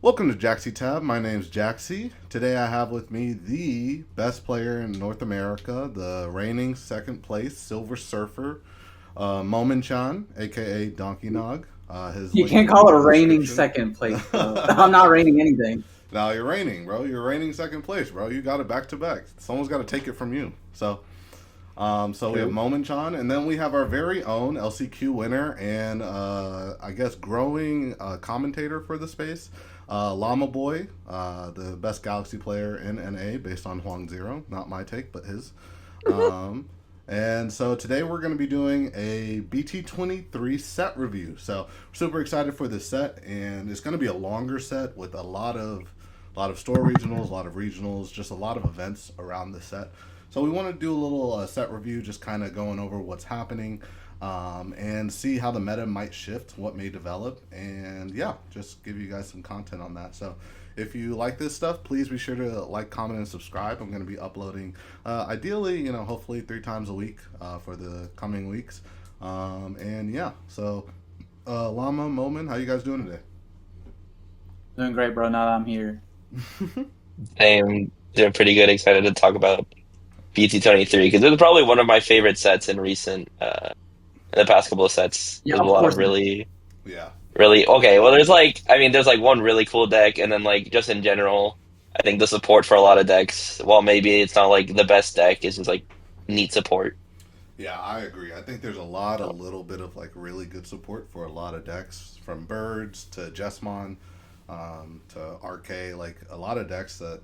Welcome to Jaxie Tab. My name's Jaxie. Today I have with me the best player in North America, the reigning second place Silver Surfer, Momin-chan, aka Donkey Nog. His You link can't will be call in it the raining description. second place, bro. I'm not raining anything. Now you're reigning, bro. You're reigning second place, bro. You got it back to back. Someone's got to take it from you. So we have True. Momin-chan, and then we have our very own LCQ winner and I guess growing commentator for the space, Llama Boy, the best Galaxy player in NA based on Huang Zero. Not my take, but his. Um, and so today we're going to be doing a BT23 set review. So we're super excited for this set, and it's going to be a longer set with a lot of store regionals, a lot of regionals, just a lot of events around the set. So we want to do a little set review, just kind of going over what's happening, and see how the meta might shift, what may develop, and yeah, just give you guys some content on that. So if you like this stuff, please be sure to like, comment, and subscribe. I'm going to be uploading, ideally, hopefully 3 times a week for the coming weeks. And yeah, so Llama, Moment, how you guys doing today? Doing great, bro. Now that I'm here. I'm doing pretty good. Excited to talk about BT23 because it's probably one of my favorite sets in the past couple of sets. Yeah, There's a of lot course of it is. really really okay. Well, there's like one really cool deck, and then like just in general, I think the support for a lot of decks, while maybe it's not like the best deck, is just like neat support. Yeah, I agree. I think there's a little bit of like really good support for a lot of decks, from Birds to Jessmon, to RK. Like a lot of decks that,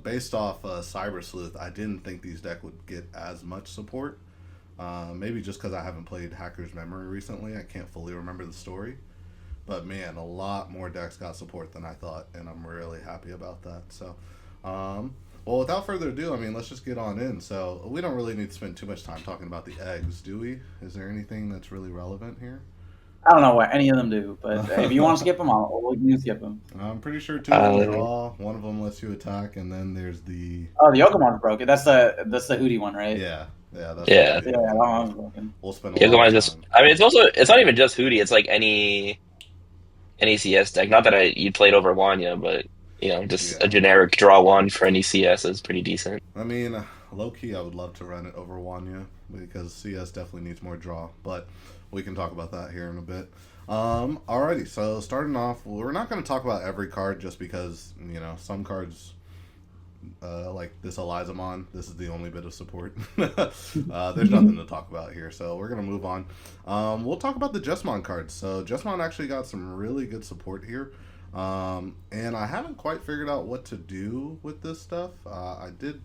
based off Cyber Sleuth, I didn't think these decks would get as much support. Maybe just because I haven't played Hacker's Memory recently, I can't fully remember the story. But man, a lot more decks got support than I thought, and I'm really happy about that. Well, without further ado, I mean, let's just get on in. So, we don't really need to spend too much time talking about the eggs, do we? Is there anything that's really relevant here? I don't know what any of them do, but if you want to skip them, we can skip them. I'm pretty sure two of them Um, draw, one of them lets you attack, and then there's the. Oh, the Yokomon's broken. That's the Hootie one, right? Yeah, yeah, that's the yeah, Hootie Yeah, one that that one's broken. we'll spend a lot of Yokoman just. time. I mean, it's not even just Hootie. It's like any CS deck. Not that you played over Wanya, but just a Yeah. generic draw one for any CS is pretty decent. I mean, low key, I would love to run it over Wanya because CS definitely needs more draw, but we can talk about that here in a bit. Alrighty, so starting off, we're not going to talk about every card just because, some cards, like this Elizamon, this is the only bit of support. There's nothing to talk about here, so we're going to move on. We'll talk about the Jessmon cards. So, Jessmon actually got some really good support here. And I haven't quite figured out what to do with this stuff. I did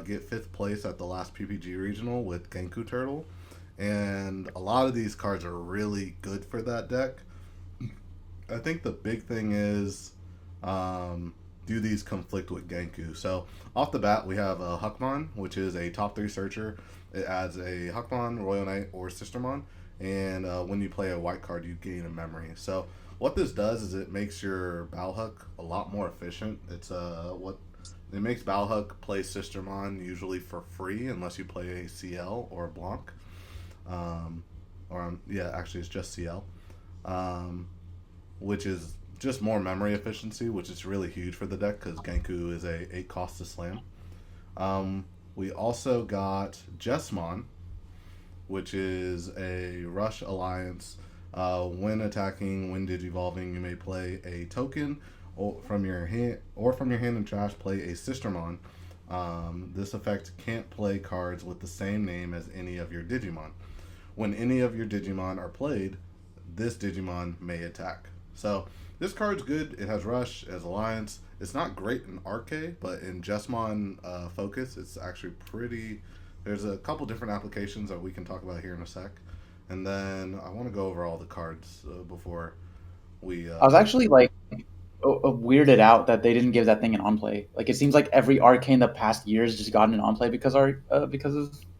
get fifth place at the last PPG regional with Genku Turtle, and a lot of these cards are really good for that deck. I think the big thing is, do these conflict with Genku? So off the bat, we have a Huckmon, which is a top 3 searcher. It adds a Huckmon, Royal Knight, or Sistermon, and when you play a white card, you gain a memory. So what this does is it makes your Balhuck a lot more efficient. What it makes Balhuck play Sistermon usually for free unless you play a CL or a Blanc. Um, yeah, actually it's just CL, um, which is just more memory efficiency, which is really huge for the deck because Genku is a 8 cost to slam. We also got Jessmon, which is a Rush Alliance. When attacking, when digivolving, you may play a token or from your hand and trash play a Sistermon. This effect can't play cards with the same name as any of your Digimon. When any of your Digimon are played, this Digimon may attack. So this card's good. It has Rush, it has Alliance. It's not great in RK, but in Jessmon Focus, it's actually pretty. There's a couple different applications that we can talk about here in a sec. And then I want to go over all the cards before we. I was actually like weirded out that they didn't give that thing an on play. Like it seems like every arcane the past years just gotten an on play because of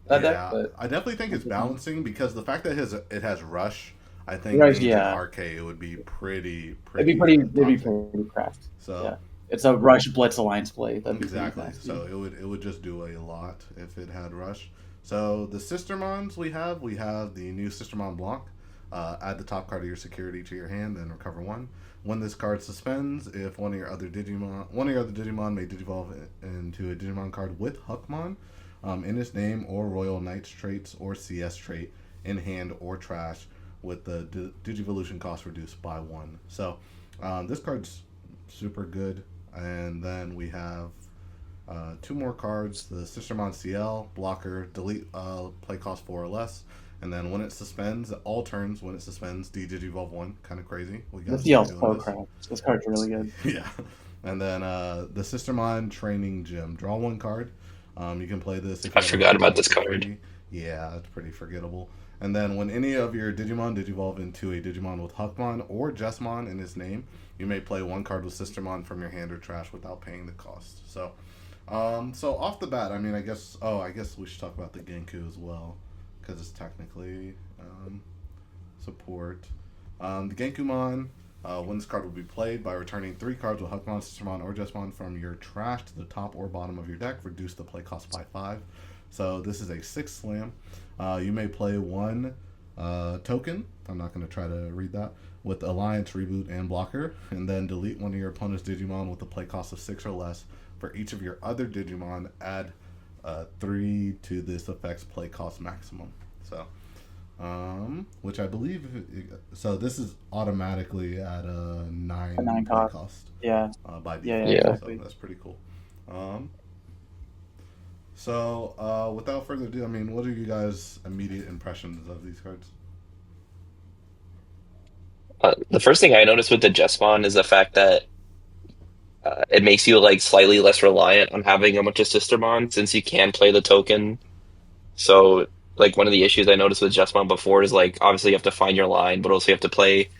that deck. Yeah, But I definitely think it's balancing because the fact that it has Rush, I think Whereas, means in yeah, RK it would be pretty it'd be pretty pretty it'd be toxic. pretty craft. So Yeah, it's a Rush Blitz Alliance play. That'd be pretty exactly. nasty. So it would just do a lot if it had Rush. So the Sistermons we have the new Sistermon Blanc. Add the top card of your security to your hand, then recover one. When this card suspends, if one of your other Digimon may digivolve into a Digimon card with Huckmon in its name or Royal Knights traits or CS trait in hand or trash, with the Digivolution cost reduced by one. So this card's super good. And then we have two more cards: the Sistermon CL blocker, delete play cost four or less. And then when it suspends, all turns when it suspends, Digivolve one. Kind of crazy. We The gotta start CL's doing so this. crap. This card's really good. Yeah. And then the Sistermon Training Gym. Draw one card. You can play this if I you have a forgot about Digimon this for card. free. Yeah, it's pretty forgettable. And then when any of your Digimon digivolve into a Digimon with Huckmon or Jesmon in his name, you may play one card with Sistermon from your hand or trash without paying the cost. So off the bat, I mean, I guess we should talk about the Genku as well, because it's technically support. The Genkumon, when this card will be played by returning three cards with Huckmon, Sistermon, or Jesmon from your trash to the top or bottom of your deck, reduce the play cost by five. So this is a six slam. You may play one token. I'm not going to try to read that. With Alliance, Reboot, and Blocker, and then delete one of your opponent's Digimon with a play cost of six or less. For each of your other Digimon, add three to this effect's play cost maximum. So, which I believe, so this is automatically at a nine A 9 play cost. cost Yeah. by Yeah, default. Yeah. So exactly. that's pretty cool. Um, without further ado, I mean, what are you guys' immediate impressions of these cards? The first thing I noticed with the Jesmon is the fact that it makes you like slightly less reliant on having a bunch of Sistermon since you can play the token. So like one of the issues I noticed with Jesmon before is like obviously you have to find your line, but also you have to play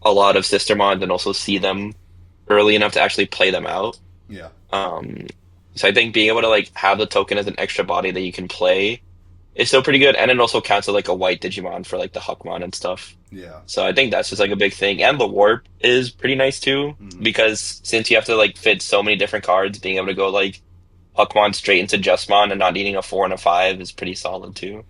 a lot of Sistermon and also see them early enough to actually play them out. Yeah, Um, so I think being able to like have the token as an extra body that you can play is still pretty good, and it also counts as like a white Digimon for like the Huckmon and stuff. yeah. So I think that's just like a big thing. And the warp is pretty nice too, Mm-hmm. because since you have to like fit so many different cards, being able to go like Huckmon straight into Justmon and not needing a four and a five is pretty solid too.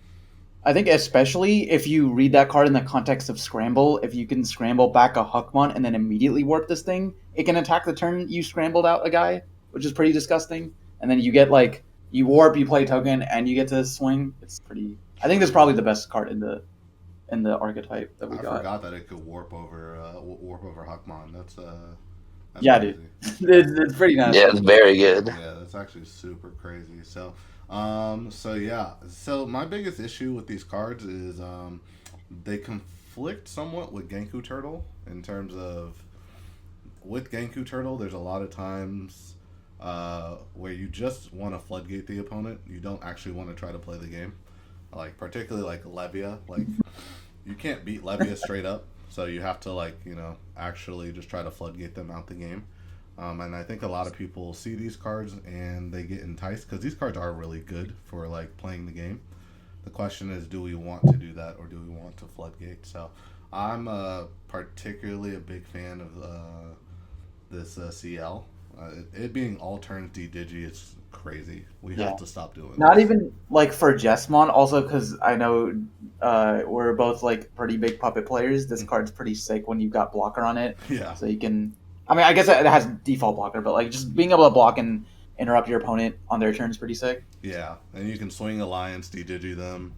I think especially if you read that card in the context of scramble, if you can scramble back a Huckmon and then immediately warp this thing, it can attack the turn you scrambled out a guy, which is pretty disgusting. And then you get like you warp, you play token, and you get to swing. It's pretty. I think this is True. probably the best card in the archetype that we I got. forgot that it could warp over Huckmon. That's Yeah, dude, crazy. it's pretty Yeah, nasty. it's very good. Yeah, that's actually super crazy. So yeah. So my biggest issue with these cards is they conflict somewhat with Genku Turtle in terms of with Genku Turtle. There's a lot of times where you just want to floodgate the opponent. You don't actually want to try to play the game. Like particularly like Levia. Like you can't beat Levia straight up. So you have to actually just try to floodgate them out the game. And I think a lot of people see these cards and they get enticed because these cards are really good for like playing the game. The question is, do we want to do that or do we want to floodgate? So I'm particularly a big fan of this CL. It being all turns D Digi, it's crazy. We Yeah. have to stop doing Not this. even like for Jesmon, also because I know we're both like pretty big puppet players. This card's pretty sick when you've got blocker on it, Yeah, so you can. I mean, I guess it has default blocker, but like just being able to block and interrupt your opponent on their turn is pretty sick. yeah. And you can swing Alliance, D Digi them.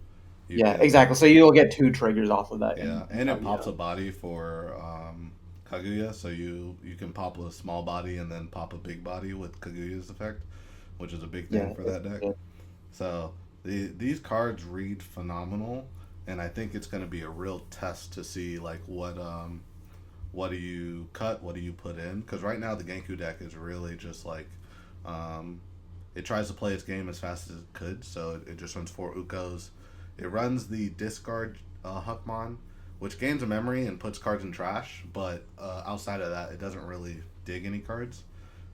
You Yeah, can exactly. So you'll get two triggers off of that Yeah, in and it pops a Kaguya. body for Kaguya, so you can pop a small body and then pop a big body with Kaguya's effect, which is a big Yeah, thing for it's that deck. good. So these cards read phenomenal, and I think it's going to be a real test to see like what do you cut, what do you put in? Because right now the Genku deck is really just like um, it tries to play its game as fast as it could, so it just runs four Ukos. It runs the discard Huckmon, which gains a memory and puts cards in trash, but outside of that, it doesn't really dig any cards.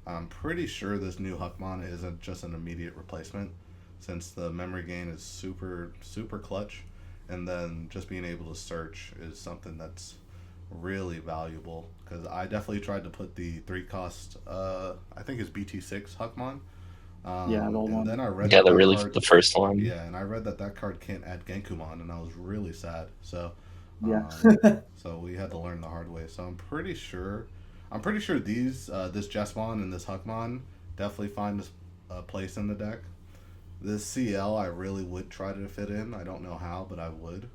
I'm pretty sure this new Huckmon isn't just an immediate replacement, since the memory gain is super, super clutch, and then just being able to search is something that's really valuable. Because I definitely tried to put the three cost, I think it's BT6 Huckmon, Yeah, the old and one. then I read Yeah, that that really card, the first one. yeah, and I read that that card can't add Genkumon, and I was really sad. Yeah. So we had to learn the hard way. So I'm pretty sure. I'm pretty sure this Jesmon and this Huckmon definitely find a place in the deck. This CL I really would try to fit in. I don't know how, but I would.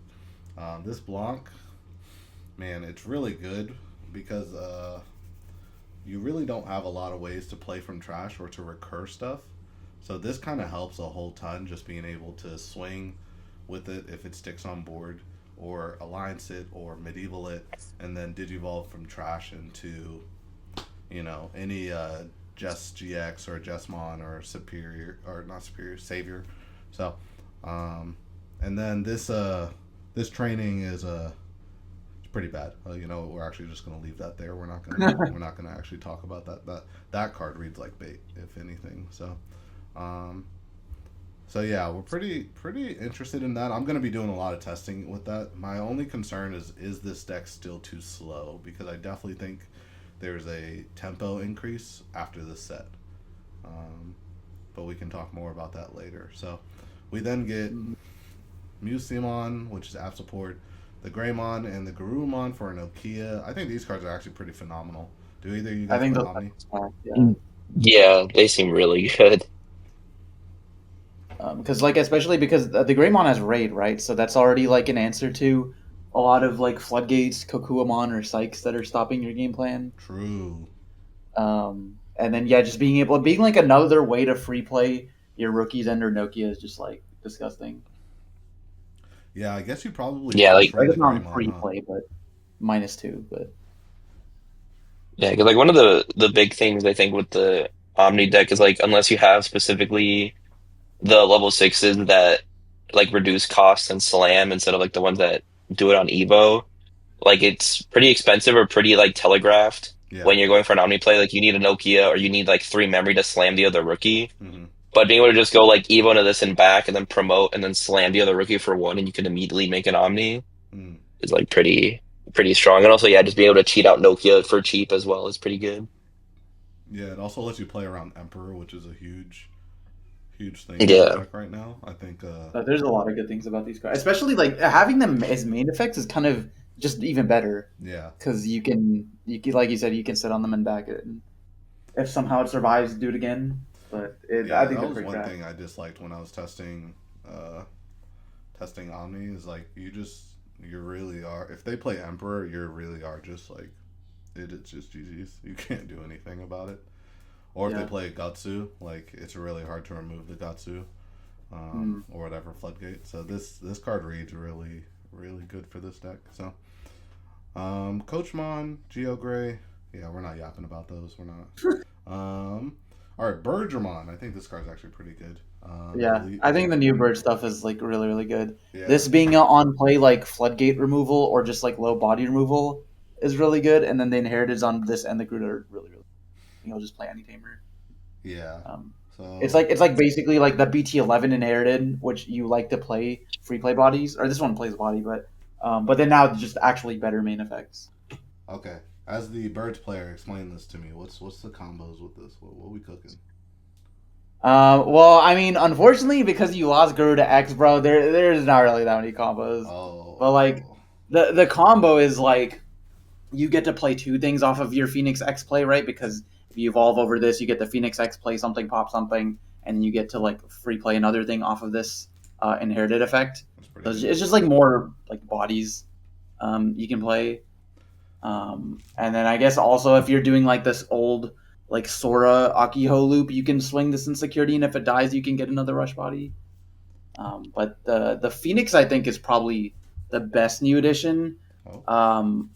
This Blanc, man, it's really good because you really don't have a lot of ways to play from trash or to recur stuff. So this kind of helps a whole ton, just being able to swing with it if it sticks on board, or alliance it, or medieval it, and then digivolve from trash into, any Just GX or Jesmon or Superior, or not Superior, Savior. So, and then this training is it's pretty bad. We're actually just gonna leave that there. We're not gonna actually talk about that. That card reads like bait, if anything. Um, so yeah, we're pretty interested in that. I'm gonna be doing a lot of testing with that. My only concern is this deck still too slow, because I definitely think there's a tempo increase after this set. Um, but we can talk more about that later. So we then get Musimon, which is app support, the Greymon, and the Garurumon for an Nokia. I think these cards are actually pretty phenomenal. Do either of you I guys think play those Omni? yeah. Yeah, they seem really good. Because like especially because the Greymon has raid, right? So that's already like an answer to a lot of like floodgates, Kokuamon, or Sykes that are stopping your game plan. True. And then yeah, just being like another way to free play your rookies and or Nokia is just like disgusting. Yeah, I guess you probably Yeah, push like from Like the it's not Greymon, free huh? play, but -2. But yeah, because like one of the big things I think with the Omni deck is like unless you have specifically the level sixes that like reduce costs and slam instead of like the ones that do it on Evo, like it's pretty expensive or pretty like telegraphed Yeah. when you're going for an Omni play. Like you need a Nokia or you need like three memory to slam the other rookie. Mm-hmm. But being able to just go like Evo into this and back and then promote and then slam the other rookie for one and you can immediately make an Omni Mm. is like pretty strong. And also yeah, just being able to cheat out Nokia for cheap as well is pretty good. Yeah, it also lets you play around Emperor, which is a huge thing in the Yeah. deck right now. I think. there's a lot of good things about these cards, especially like having them as main effects is kind of just even better Yeah. because you can like you said you can sit on them and back it, and if somehow it survives, do it again. But I Yeah, think that they're was pretty one crap. thing I disliked when I was testing Omni, is like you really are, if they play Emperor, you really are just like it's just GG's. You can't do anything about it. Or if they Yeah. play Gatsu, like it's really hard to remove the Gatsu, Mm. or whatever floodgate. So this card reads really good for this deck. So Coachmon, Geo Gray, yeah, we're not yapping about those. We're not. All right, Bergermon. I think this card's actually pretty good. Yeah, I think the new bird stuff is like really good. Yeah, This being on play like floodgate removal or just like low body removal is really good, and then the inheriteds on this and the Groot are really. I think I'll just play any tamer. yeah. Um, So it's like basically like the BT11 inherited, which you like to play free play bodies, or this one plays body, but then now just actually better main effects. okay, as the birds player, explain this to me. What's the combos with this? What we cooking? Well, I mean, unfortunately, because you lost Guru to X, bro, there's not really that many combos. But like, Oh, the combo is like you get to play two things off of your Phoenix X play, right? Because if you evolve over this, you get the Phoenix X play something, pop something, and you get to like free play another thing off of this inherited effect. that's pretty So good. it's just like more like bodies you can play. And then I guess also if you're doing like this old like Sora Akiho loop, you can swing this insecurity, and if it dies, you can get another rush body. But the Phoenix I think is probably the best new addition. Oh,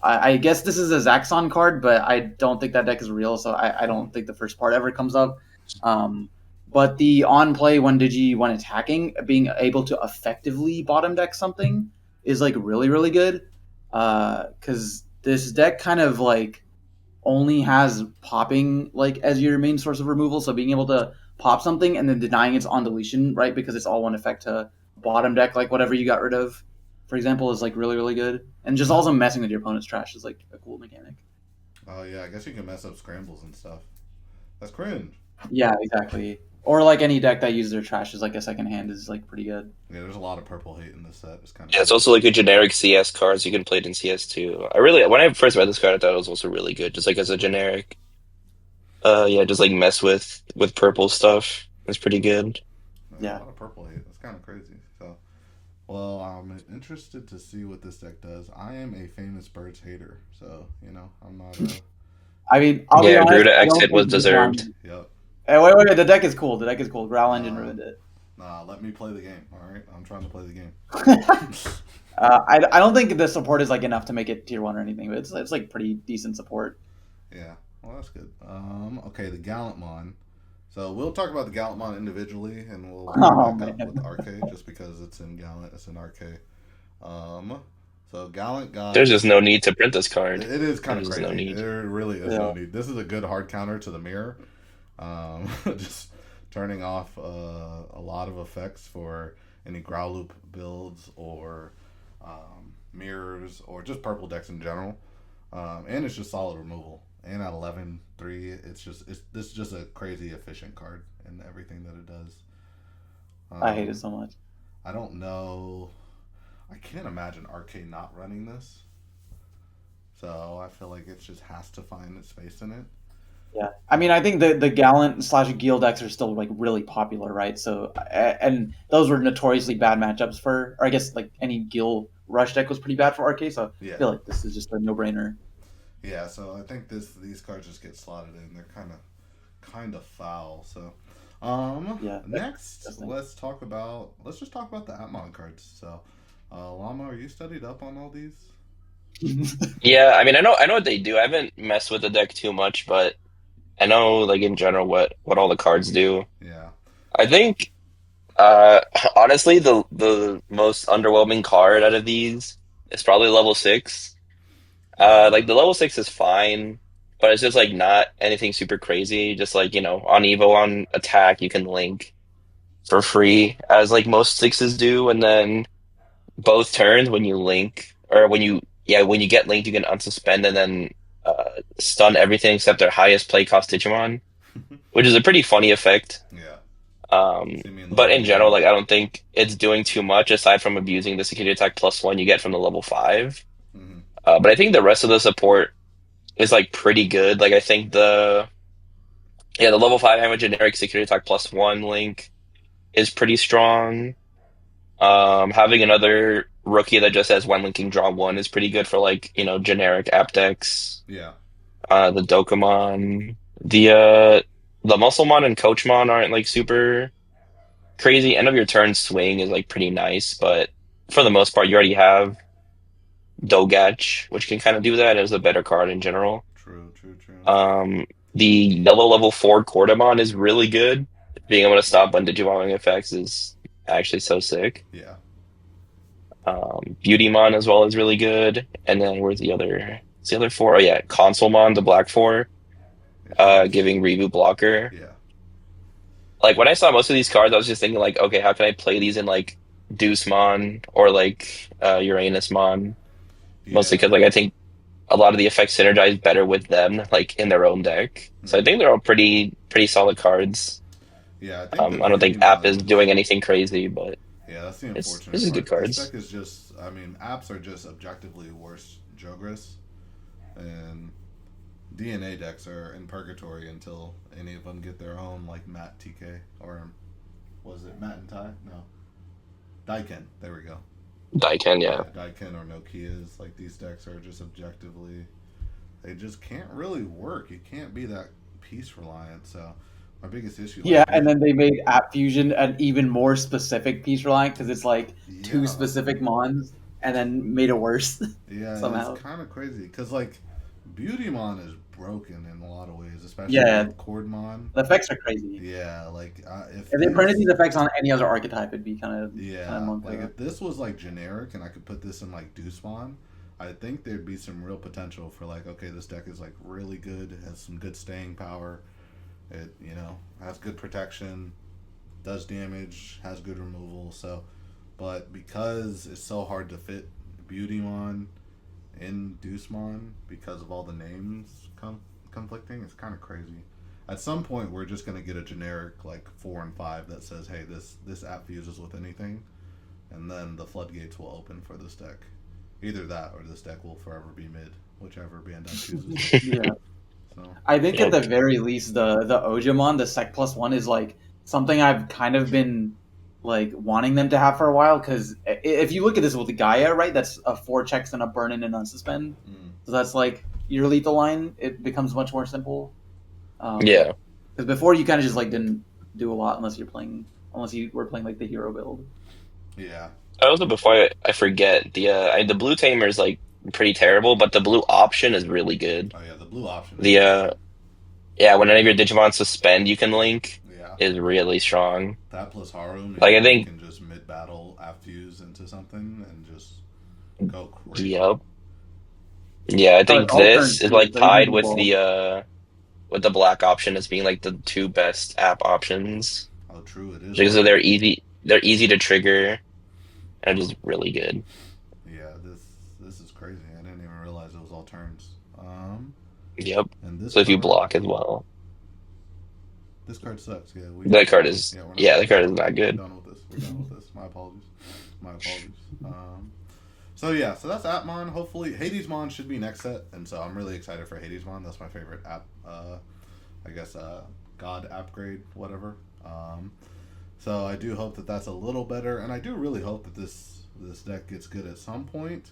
I guess this is a Zaxxon card, but I don't think that deck is real, so I don't think the first part ever comes up. Um, but the on play when attacking, being able to effectively bottom deck something is like really good. Because this deck kind of like only has popping like as your main source of removal, so being able to pop something and then denying its on deletion, right? Because it's all one effect to bottom deck like whatever you got rid of, for example, is like really good. And just also messing with your opponent's trash is like a cool mechanic. oh yeah. I guess you can mess up scrambles and stuff. That's cringe. Yeah, exactly. Or like any deck that uses their trash as like a second hand is like pretty good. Yeah, there's a lot of purple hate in this set. It's kind of Yeah, it's crazy. also like a generic CS card, so you can play it in CS too. I really, when I first read this card, I thought it was also really good, just like as a generic. Yeah, just like mess with purple stuff. It's pretty good. Yeah, a Yeah. lot of purple hate. That's kind of crazy. So, well, I'm interested to see what this deck does. I am a famous birds hater, so I'm not a. I mean, I'll be Yeah, honest. Gruta I don't exit was think the deserved. ground. Yep. Hey, wait. The deck is cool. The deck is cool. Growl Engine Uh, ruined it. Nah, let me play the game. All right, I'm trying to play the game. I don't think the support is like enough to make it tier one or anything, but it's like pretty decent support. Yeah, well, that's good. Okay, the Gallantmon. So we'll talk about the Gallantmon individually, and we'll bring it Oh back up man. with RK just because it's in Gallant, it's in RK. Um, so Gallant got. There's just no need to print this card. It is kind of There's just no crazy. need. There really is Yeah. no need. This is a good hard counter to the mirror. Just turning off a lot of effects for any growl loop builds or mirrors or just purple decks in general. And it's just solid removal. And at 11-3, this is just a crazy efficient card in everything that it does. I hate it Um, so much. I don't know. I can't imagine RK not running this. So I feel like it just has to find its space in it. Yeah, I mean, I think the Gallant slash Gil decks are still like really popular, right? So, and those were notoriously bad matchups for, or I guess like any Gil Rush deck was pretty bad for RK. So I Yeah. feel like this is just a no brainer. Yeah, so I think these cards just get slotted in. They're kind of foul. So, Yeah, that's next disgusting. let's just talk about the Atmon cards. So, Llama, are you studied up on all these? Yeah, I mean, I know what they do. I haven't messed with the deck too much, but I know like in general what all the cards do. Yeah. I think uh honestly the most underwhelming card out of these is probably level 6. Like Yeah. the level 6 is fine, but it's just like not anything super crazy. Just like, on Evo on attack you can link for free as like most sixes do, and then both turns when you link or when you get linked you can unsuspend and then stun everything except their highest play cost Digimon, which is a pretty funny effect. Yeah. Um, See me in the but level in general, one. like I don't think it's doing too much aside from abusing the security attack +1 you get from the level 5. Hmm. But I think the rest of the support is like pretty good. Like I think the level 5 hammer generic security attack +1 link is pretty strong. Having another rookie that just has one linking draw one is pretty good for like, generic app decks. Yeah. The Dokemon, the Musclemon and Coachmon aren't like super crazy. End of your turn swing is like pretty nice, but for the most part, you already have Dogach, which can kind of do that as a better card in general. True. True. True. Um, the yellow level 4 Cordamon is really good. Being able to stop when Digivolving effects is actually so sick. Yeah. Beautymon as well is really good. And then where's the other? It's the other four. Oh yeah, Consolemon, the black four, Yeah. Cons. giving reboot blocker. Yeah. Like when I saw most of these cards, I was just thinking like, okay, how can I play these in like Deucemon or like Uranusmon? Mostly Yeah. because like I think a lot of the effects synergize better with them, like in their own deck. So I Hmm. think they're all pretty solid cards. Yeah. I think the I don't think beauty App is ones. doing anything crazy, but Yeah, that's the this unfortunate is good part. This cards. deck is just. I mean, apps are just objectively worse Jogris, and DNA decks are in purgatory until any of them get their own, like Matt TK or was it Matt and Ty? No, Daiken. There we go. Daiken, yeah. Yeah, Daiken or Nokia's. Like these decks are just objectively, they just can't really work. You can't be that piece reliant. So my biggest issue, Yeah, like and then they made App Fusion an even more specific piece reliant because it's like two yeah, specific mons, and then made it worse yeah, it's somehow. kind of crazy because like Beautymon is broken in a lot of ways, especially Yeah, with Cordmon. the effects are crazy. Yeah, like if If they printed this, these effects on any other archetype, it'd be kind of yeah, monk like if this was like generic and I could put this in like Deucemon, I think there'd be some real potential for like, okay, this deck is like really good, it has some good staying power, it has good protection, does damage, has good removal. So, but because it's so hard to fit Beautymon in Deucemon because of all the names conflicting, it's kind of crazy. at some point we're just gonna get a generic like 4 and 5 that says, hey, this app fuses with anything, and then the floodgates will open for this deck. Either that or this deck will forever be mid, whichever Bandai chooses. Yeah. So I think at Yep. the very least, the Ojamon, the Sec plus one, is like something I've kind of been like wanting them to have for a while. Because if you look at this with the Gaia, right, that's a 4 checks and a burn in and unsuspend. So that's like your lethal line. It becomes much more simple. Yeah. Because before you kind of just like didn't do a lot unless you were playing like the hero build. yeah, Also, before I forget, the blue tamer is like pretty terrible, but the blue option is really good. oh yeah, the blue option is The really good. Yeah, when any of your Digimon suspend, you can link Yeah, is really strong. that plus Haru Like I meaning you think, can just mid battle app fuse into something and just go crazy. yep, yeah, I Oh, it's think all turn this is two, like so even tied before. with the black option as being like the two best app options Oh, true, it is because all turn. they're easy to trigger and just really good. Yeah, this is crazy. I didn't even realize it was all turns. Yep. And this So if you card, block as well, this card sucks. Yeah, that card is yeah, we're not yeah, playing that this card is card. not We're good. done with this. We're done with this. My apologies. My apologies. So yeah, so that's Appmon. Hopefully, Hadesmon should be next set, and so I'm really excited for Hadesmon. That's my favorite app. I guess God upgrade, whatever. So I do hope that that's a little better, and I do really hope that this deck gets good at some point.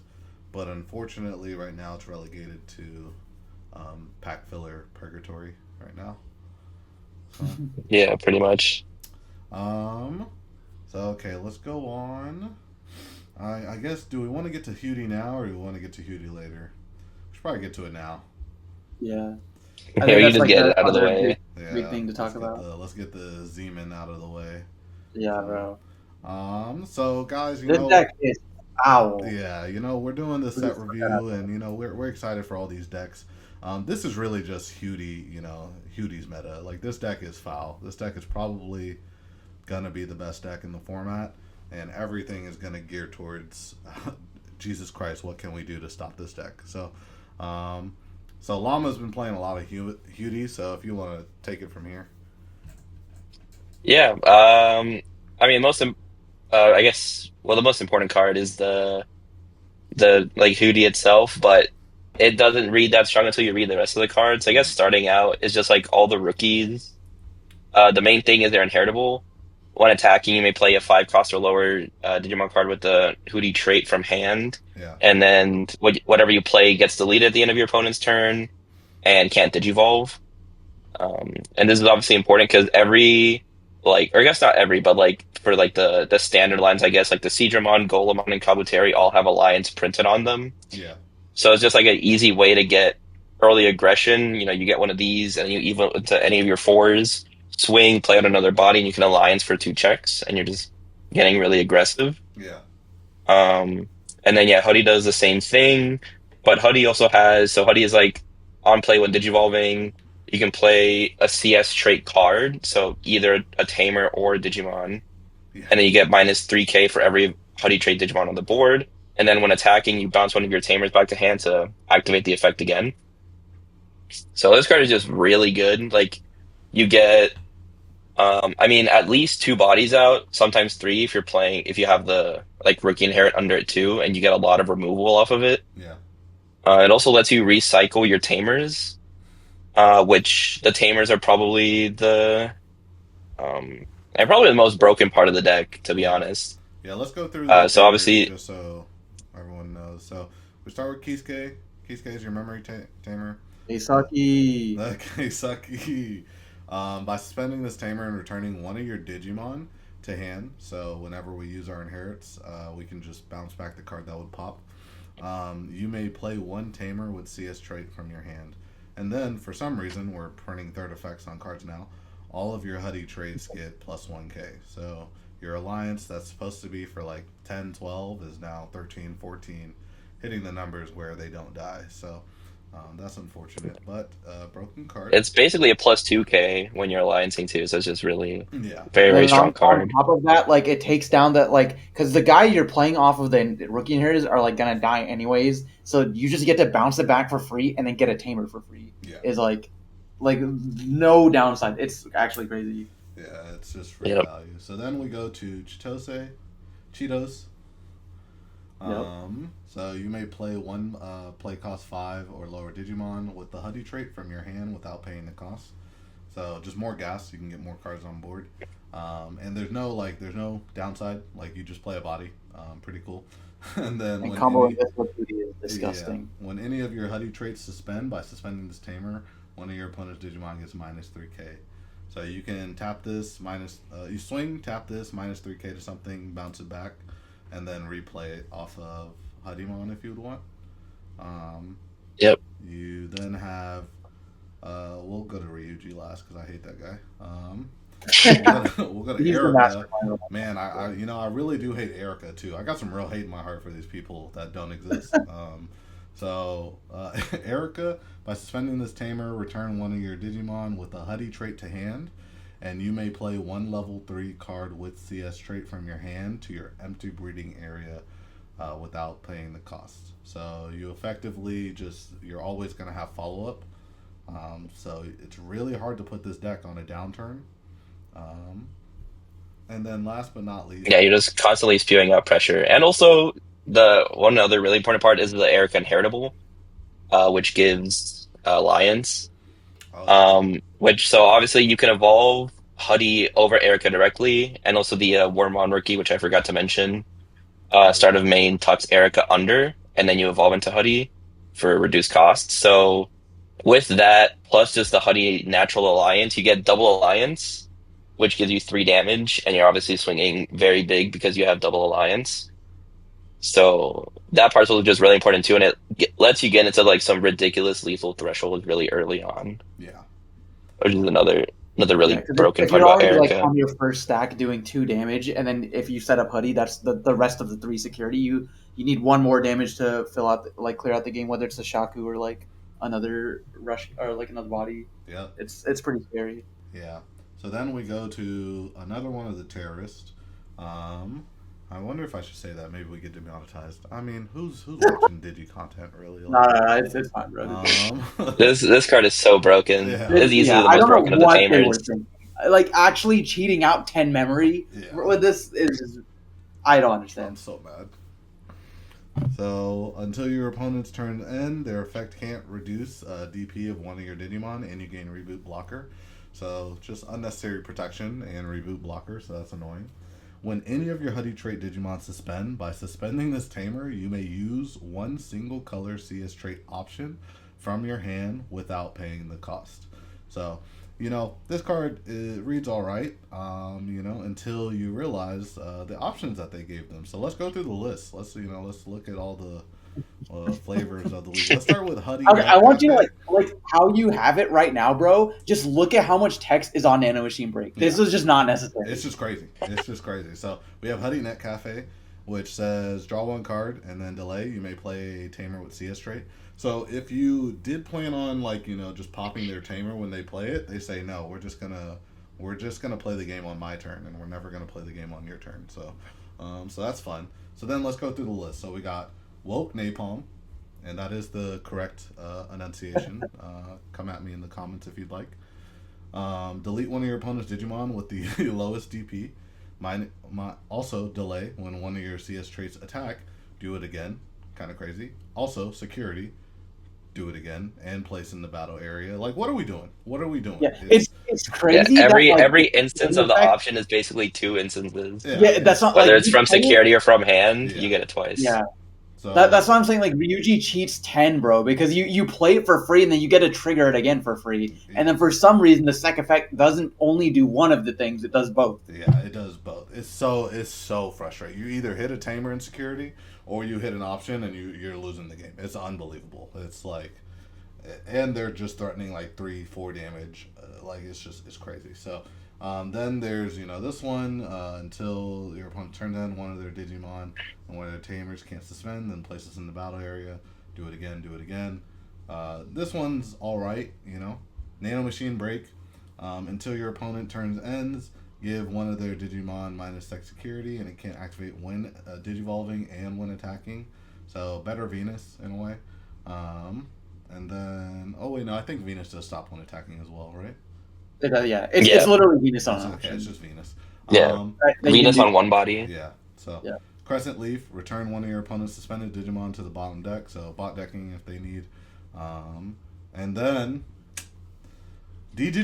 But unfortunately, right now it's relegated to pack filler purgatory right now. So, Yeah, pretty much. um, so okay, let's go on. I guess, do we want to get to Hootie now, or do we want to get to Hootie later? We should probably get to it now. Yeah, I Yeah, think we can that's just like get the it out of the other big way. big Yeah, thing to talk about. let's get the Zeman out of the way. Yeah, So, bro. so guys, This deck is foul. yeah, we're doing this We're set just looking at review, and we're excited for all these decks. This is really just Hootie, Hootie's meta. Like, this deck is foul. This deck is probably gonna be the best deck in the format, and everything is gonna gear towards Jesus Christ. What can we do to stop this deck? So Llama's been playing a lot of Hootie. So if you want to take it from here, Yeah. I mean, I guess, well, the most important card is the like Hootie itself, but it doesn't read that strong until you read the rest of the cards. I guess starting out is just like all the rookies. The main thing is they're inheritable. When attacking, you may play a 5 cost or lower Digimon card with the Hootie trait from hand, yeah, and then whatever you play gets deleted at the end of your opponent's turn and can't Digivolve. And this is obviously important because every or I guess not every, but like for like the standard lines, I guess like the Seadramon, Golemon, and Kabuteri all have alliance printed on them. yeah, So it's just like an easy way to get early aggression. You get one of these, and you even to any of your fours, swing, play out another body, and you can alliance for 2 checks, and you're just getting really aggressive. yeah, And then yeah, Huddy does the same thing, but Huddy also has Huddy is like on play when digivolving. You can play a CS trait card, so either a Tamer or a Digimon, yeah, and then you get minus 3k for every Huddy trait Digimon on the board. And then when attacking, you bounce one of your Tamers back to hand to activate the effect again. So this card is just really good. Like you get, I mean, at least 2 bodies out, sometimes 3 if you have the like rookie inherit under it too, and you get a lot of removal off of it. yeah, It also lets you recycle your Tamers, which the Tamers are probably um, and probably the most broken part of the deck, to be yeah. honest. Yeah, let's go through the So tamers obviously, just so everyone knows. So we start with Kisuke. Kisuke is your memory tamer. Isaki. Okay, sucky. By suspending this tamer and returning one of your Digimon to hand, so whenever we use our inherits, we can just bounce back the card that would pop. You may play one tamer with CS trait from your hand. And then, for some reason, we're printing third effects on cards now. All of your Huddy traits get plus 1k. So your alliance that's supposed to be for like 10, 12 is now 13, 14, hitting the numbers where they don't die. So that's unfortunate, but broken card. it's basically a plus 2k when you're alliancing too, so it's just really Yeah, very, And very then strong on card. top of that, like it takes down that like because the guy you're playing off of the rookie inheritors are like gonna die anyways, so you just get to bounce it back for free and then get a tamer for free. yeah, Is like Like no downside. It's actually crazy. Yeah, it's just free Yep. value. So then we go to Cheetos. Yep. So you may play one play cost 5 or lower Digimon with the Huddy trait from your hand without paying the cost. So just more gas, you can get more cards on board. And there's no downside. Like you just play a body. Pretty cool. And then And when comboing any this with Booty is yeah, disgusting. when any of your Huddy traits suspend by suspending this Tamer, one of your opponent's Digimon gets minus 3k. So you can tap this you swing, tap this minus 3k to something, bounce it back, and then replay it off of Hudimon if you would want. Um, Yep. you then have we'll go to Ryuji last because I hate that guy. We'll go to He's the Erica. mastermind. Man, I really do hate Erica too. I got some real hate in my heart for these people that don't exist. Erica, by suspending this Tamer, return one of your Digimon with a Huddy trait to hand, and you may play one level 3 card with CS trait from your hand to your empty breeding area without paying the cost. So you effectively you're always going to have follow up. So it's really hard to put this deck on a downturn. Um, and then last but not least, Yeah, you're just constantly spewing out pressure. And also, the one other really important part is the Erica Inheritable, which gives Alliance. oh yeah, Which, so obviously you can evolve Huddy over Erica directly, and also the War Monarchy, which I forgot to mention. oh Start yeah, of main tucks Erica under, and then you evolve into Huddy for reduced cost. So with that, plus just the Huddy Natural Alliance, you get double Alliance, which gives you 3 damage, and you're obviously swinging very big because you have double Alliance. So that part's just really important too, and it lets you get into like some ridiculous lethal threshold really early on, yeah, which is another Yeah, really because broken if part you're about already like Erica. on your first stack doing 2 damage, and then if you set up Hoodie, that's the rest of the 3 security. You need one more damage to fill out like clear out the game, whether it's a Shaku or like another rush or like another body. yeah, It's pretty scary. yeah. So then we go to another one of the terrorists. Um, I wonder if I should say that. Maybe we get demonetized. I mean, who's watching Digi content really? No, Like, no, no, it's fine, bro. um, This card is so broken. yeah, It's easily Yeah, the I most don't know broken of the what they were Tamers. thinking. Like actually cheating out 10 memory yeah. with this is I don't I'm understand. so mad. So until your opponent's turn end, their effect can't reduce DP of one of your Digimon, and you gain reboot blocker. So just unnecessary protection and reboot blocker. So that's annoying. When any of your Huddy trait Digimon suspend, by suspending this Tamer, you may use one single color CS trait option from your hand without paying the cost. So, this card reads all right, until you realize the options that they gave them. So let's go through the list. Let's look at all the flavors of the league. Let's start with Huddy Okay, I Net want you to Cafe. like how you have it right now, bro. Just look at how much text is on Nano Machine Break. This Yeah. is just not necessary. It's just crazy. It's just crazy. So we have Huddy Net Cafe, which says draw one card and then delay. You may play a Tamer with CS trait. So if you did plan on just popping their Tamer when they play it, they say no. We're just gonna play the game on my turn, and we're never gonna play the game on your turn. So that's fun. So then let's go through the list. So we got Woke Napalm, and that is the correct enunciation. Come at me in the comments if you'd like. Delete one of your opponent's Digimon with the lowest DP. Also, delay when one of your CS traits attack. Do it again. Kind of crazy. Also, security. Do it again and place in the battle area. Like, what are we doing? What are we doing? Yeah, it's Yeah, crazy that every like every the instance security of the effect. option is basically 2 instances. Yeah, Yeah, that's not like Whether it's you from play it. security or from hand, you yeah. get it twice. Yeah, So that's what I'm saying. Like Ryuji cheats 10, bro, because you play it for free and then you get to trigger it again for free, and then for some reason the sec effect doesn't only do one of the things; it does both. yeah, it does both. It's so frustrating. You either hit a Tamer in security or you hit an option and you're losing the game. It's unbelievable. It's like, and they're just threatening like 3-4 damage. Like it's crazy. So then there's this one until your opponent turns in one of their Digimon and one of their Tamers can't suspend, then places in the battle area. Do it again. Do it again. This one's all right. Nano Machine Break. Until your opponent turns ends, give one of their Digimon minus tech security, and it can't activate when digivolving and when attacking. So better Venus in a way. And then, oh wait, no, I think Venus does stop when attacking as well, right? Yeah, it's Yeah, literally Venus on It's an okay. It's option. just Venus. yeah. Right, then you can Venus do on one body. Yeah. So yeah. Crescent Leaf, return one of your opponent's suspended Digimon to the bottom deck. So bot decking if they need. And then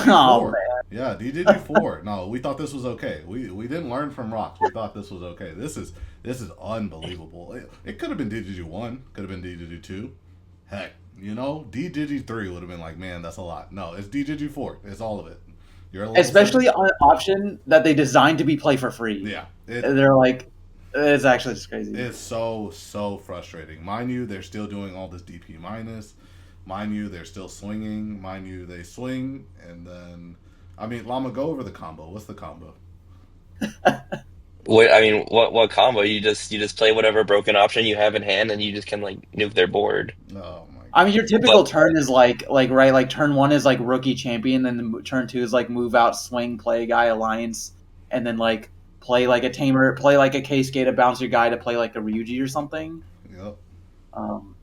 Oh DDG4. Yeah, DDG4. No, we thought this was okay. We didn't learn from rocks. We thought this was okay. This is unbelievable. It could have been DDG1. Could have been DDG2. Heck, DDG3 would have been like, man, that's a lot. No, it's DDG4. It's all of it. You're a level Especially 7. on an option that they designed to be play for free. Yeah, They're like, it's actually just crazy. it's so frustrating. Mind you, they're still doing all this DP minus. Mind you, they're still swinging. Mind you, they swing and then, I mean, Llama, go over the combo. What's the combo? What I mean, what combo? You just play whatever broken option you have in hand, and you just can like nuke their board. Oh my I mean, your god. But typical turn is like turn one is like rookie champion, then turn two is like move out, swing, play guy alliance, and then like play like a tamer, play like a K skate, bounce your guy to play like a Ryuji or something. Yep. Um,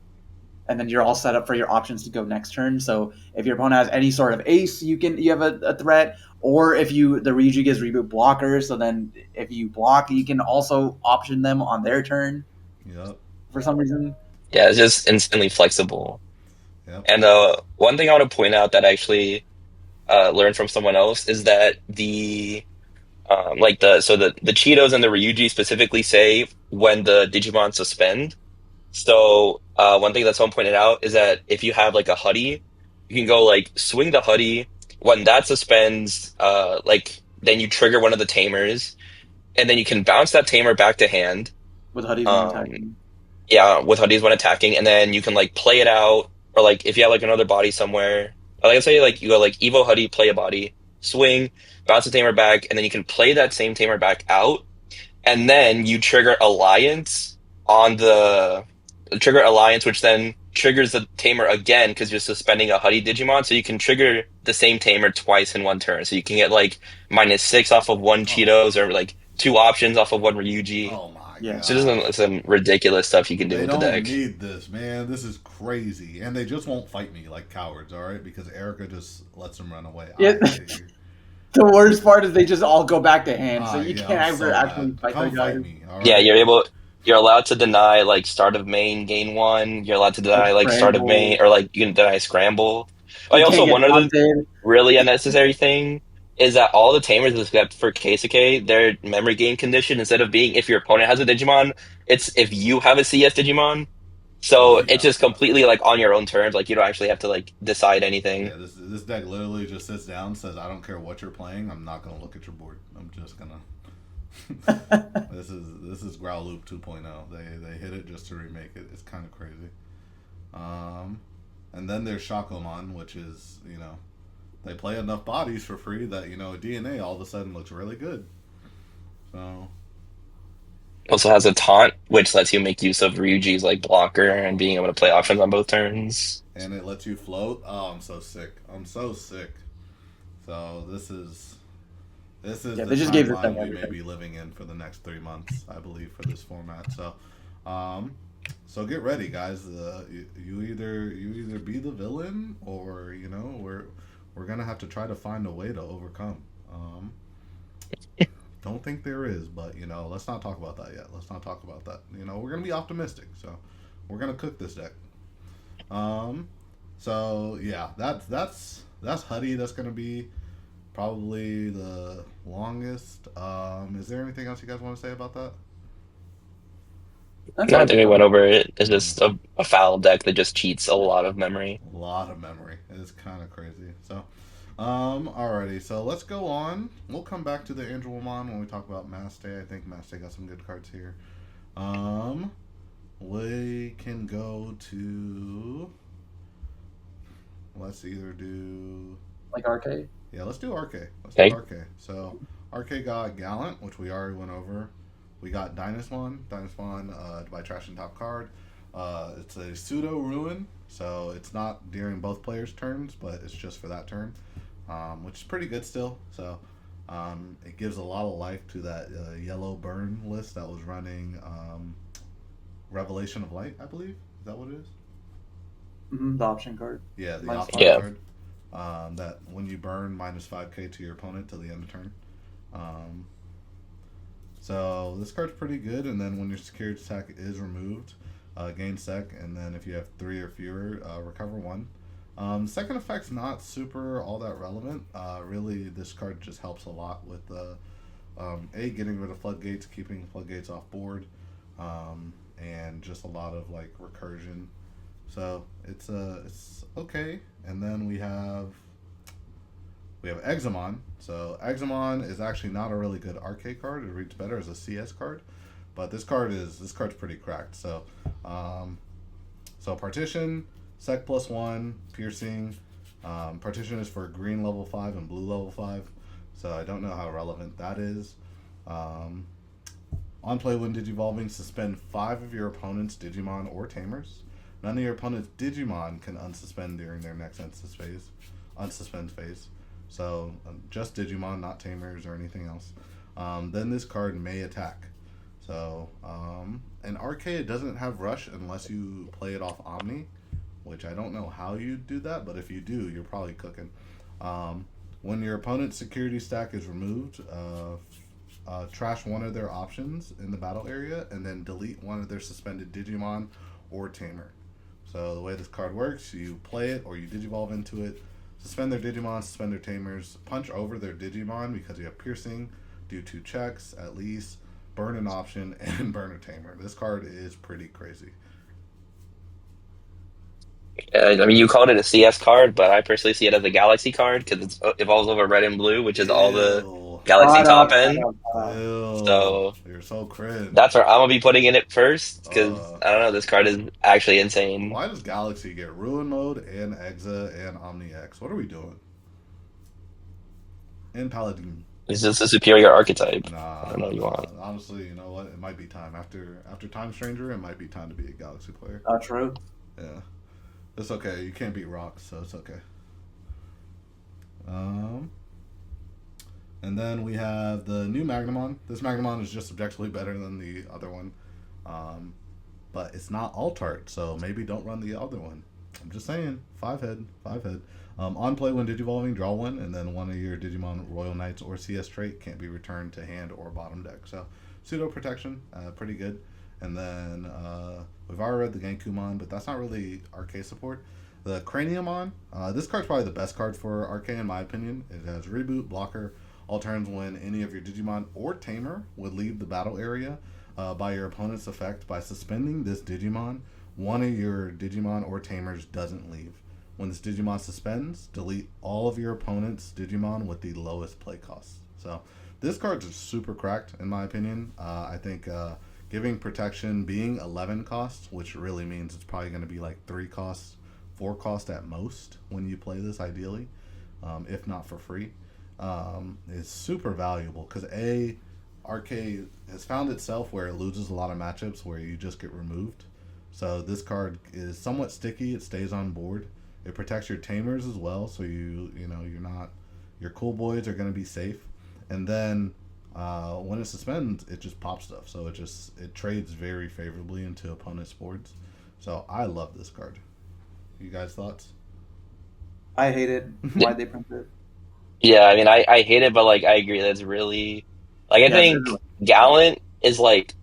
and then you're all set up for your options to go next turn. So if your opponent has any sort of ace, you have a threat. Or if the Ryuji gives reboot blocker, so then if you block, you can also option them on their turn Yep. for some reason. yeah, it's just instantly flexible. Yep. And one thing I want to point out that I actually learned from someone else is that the Cheetos and the Ryuji specifically say when the Digimon suspend. So one thing that someone pointed out is that if you have like a Huddy, you can go like swing the Huddy. When that suspends, then you trigger one of the Tamers, and then you can bounce that Tamer back to hand. With Huddies when Um, attacking. yeah, with Huddies when attacking, and then you can like play it out, or like if you have like another body somewhere, like let's say like you go like Evo Huddy, play a body, swing, bounce the Tamer back, and then you can play that same Tamer back out, and then you trigger Alliance, which then triggers the Tamer again because you're suspending a Huddy Digimon, so you can trigger the same Tamer twice in one turn. So you can get like -6 off of one Oh Cheetos, or my. like two options off of one Ryuji. Oh my Yeah. So there's god. some ridiculous stuff you can do They with the don't deck. need this, man. This is crazy. And they just won't fight me like cowards, alright? Because Erica just lets them run away. Yeah. I hate you. The worst part is they just all go back to hand, so you Yeah, can't I'm ever so actually mad. fight their Come fight guys. me, Yeah, alright? you're allowed to deny like start of main gain one. You're allowed to Or deny like start of main, scramble. or like you can deny scramble. You can't Also, get one other taunted. really unnecessary thing is that all the tamers except for Keisuke, their memory gain condition, instead of being if your opponent has a Digimon, it's if you have a CS Digimon. So it's Yeah. just completely like on your own terms. Like you don't actually have to like decide anything. Yeah, this deck literally just sits down, says, I don't care what you're playing, I'm not gonna look at your board. I'm just gonna this is Growl Loop 2.0. They hit it just to remake it. It's kind of crazy. And then there's Shakomon, which is, they play enough bodies for free that, DNA all of a sudden looks really good. So, Also has a taunt, which lets you make use of Ryuji's like blocker and oh being able my to play options god. on both turns. And it lets you float. Oh, I'm so sick. I'm so sick. So this is Yeah, the they just gave this timeline deck we may everything. be living in for the next 3 months, I believe, for this format. Um, so get ready, guys. You either be the villain, or we're gonna have to try to find a way to overcome. Don't think there is, but let's not talk about that yet. Let's not talk about that. We're gonna be optimistic, so we're gonna cook this deck. Um, so yeah, that's Huddy. That's gonna be probably the longest. Is there anything else you guys want to say about that? That's No, I all think we we went covered. over it. It's Hmm. just a foul deck that just cheats a lot of memory. A lot of memory. It's kind of crazy. So, alrighty. So let's go on. We'll come back to the Andromon when we talk about Mass Day. I think Mass Day got some good cards here. Um, we can go to. Let's either do. Like RK. Yeah, let's do RK. Let's do Okay. RK. So RK got Gallant, which we already went over. We got Dynasmon. Dynasmon by Trash and Top card. It's a pseudo ruin, so it's not during both players' turns, but it's just for that turn, which is pretty good still. So it gives a lot of life to that yellow burn list that was running Revelation of Light, I believe. Is that what it is? The option card. Yeah, the Minus option five. Yeah. card. That when you burn, minus 5k to your opponent till the end of turn. Um, so this card's pretty good, and then when your security attack is removed, gain sec, and then if you have 3 or fewer, recover 1. Second effect's not super all that relevant. Really, this card just helps a lot with getting rid of floodgates, keeping floodgates off board, and just a lot of like recursion. So it's okay. And then we have Examon. So Examon is actually not a really good arcade card. It reads better as a CS card, but this card's pretty cracked. So partition, sec +1, piercing. Partition is for green level 5 and blue level 5. So I don't know how relevant that is. Um, on play when digivolving, suspend 5 of your opponent's Digimon or Tamers. None of your opponent's Digimon can unsuspend during their next unsuspend phase. So just Digimon, not Tamers or anything else. Then this card may attack. So in Arcade, it doesn't have Rush unless you play it off Omni, which I don't know how you do that, but if you do, you're probably cooking. When your opponent's security stack is removed, trash one of their options in the battle area, and then delete one of their suspended Digimon or Tamer. So the way this card works, you play it or you Digivolve into it, suspend their Digimon, suspend their Tamers, punch over their Digimon because you have Piercing, do 2 checks at least, burn an option, and burn a Tamer. This card is pretty crazy. I mean, you called it a CS card, but I personally see it as a Galaxy card because it evolves over red and blue, which is all the Ew. Galaxy Shut top up, shut end. up, shut up. Ew. So You're so cringe. that's where I'm gonna be putting in it first because Uh, I don't know, this card is actually insane. why does Galaxy get Ruin Mode and Exa and Omni X? What are we doing? And Paladin. It's just a superior archetype. I Nah, don't know what you nah. want. Honestly, you know what? It might be time after Time Stranger. It might be time to be a Galaxy player. True. Yeah, it's okay. You can't beat rocks, so it's okay. Um, and then we have the new Magnamon. This Magnamon is just objectively better than the other one, um, but it's not alt art, so maybe don't run the other one. I'm just saying, 5 head. On play when Digivolving, draw 1, and then one of your Digimon Royal Knights or CS trait can't be returned to hand or bottom deck. So pseudo protection, pretty good. And then we've already read the Genkumon, but that's not really Arcade support. The Craniumon, this card's probably the best card for Arcade in my opinion. It has reboot, blocker, all turns when any of your Digimon or Tamer would leave the battle area by your opponent's effect. By suspending this Digimon, one of your Digimon or Tamers doesn't leave. When this Digimon suspends, delete all of your opponent's Digimon with the lowest play cost. So this card's super cracked in my opinion. I think giving protection being 11 costs, which really means it's probably going to be like 3 costs, 4 costs at most when you play this ideally, if not for free, is super valuable because Arcade has found itself where it loses a lot of matchups where you just get removed. So this card is somewhat sticky. It stays on board. It protects your Tamers as well, so your cool boys are going to be safe. And then when it suspends, it just pops stuff. So it trades very favorably into opponent's boards. So I love this card. You guys thoughts? I hate it. Why'd they print it? Yeah, I mean, I hate it, but like I agree that's really like I Yeah, it's think Gallant is like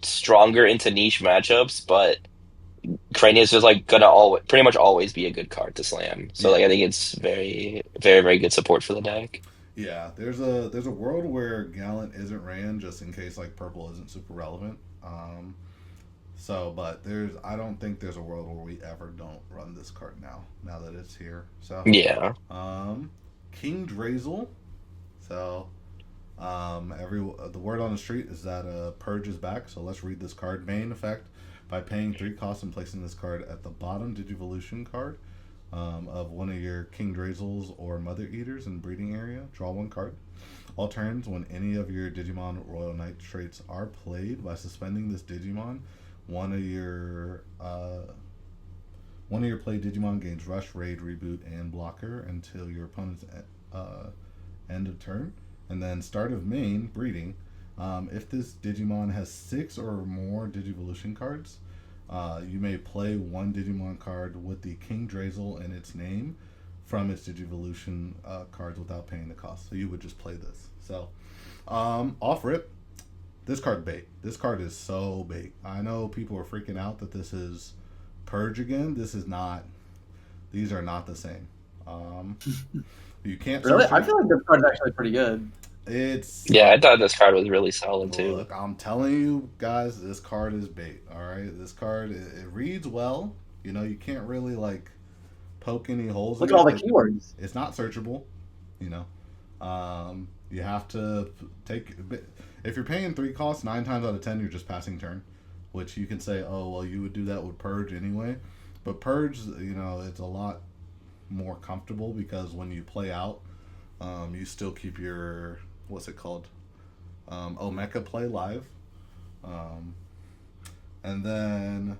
stronger into niche matchups, but Cranius is like gonna always pretty much always be a good card to slam. So Yeah. like I think it's very very very good support for the deck. Yeah, there's a world where Gallant isn't ran just in case like purple isn't super relevant. But I don't think there's a world where we ever don't run this card now that it's here. So, Yeah. King Drazel. So, the word on the street is that Purge is back. So let's read this card. Main effect: by paying 3 costs and placing this card at the bottom Digivolution card of one of your King Drazels or Mother Eaters in breeding area, draw 1 card. All turns when any of your Digimon Royal Knight traits are played, by suspending this Digimon, one of your played Digimon gains Rush, Raid, Reboot, and Blocker until your opponent's end of turn. And then start of main breeding. If this Digimon has 6 or more Digivolution cards, You may play one Digimon card with the King Drazel in its name from its Digivolution cards without paying the cost. So you would just play this. So off rip, this card bait. This card is so bait. I know people are freaking out that this is Purge again. This is not. These are not the same. Um, you can't Really, search I it. feel like this card's actually pretty good. It's Yeah, I thought this card was really solid too. look. I'm telling you guys, this card is bait. All right, this card it reads well. You know, you can't really like poke any holes Look in at all it. the keywords. It's not searchable. You know, you have to take if you're paying 3 costs. 9 times out of 10, you're just passing turn, which you can say, oh well, you would do that with Purge anyway. But Purge, you know, it's a lot more comfortable because when you play out, you still keep your what's it called, Omeka play live, um, and then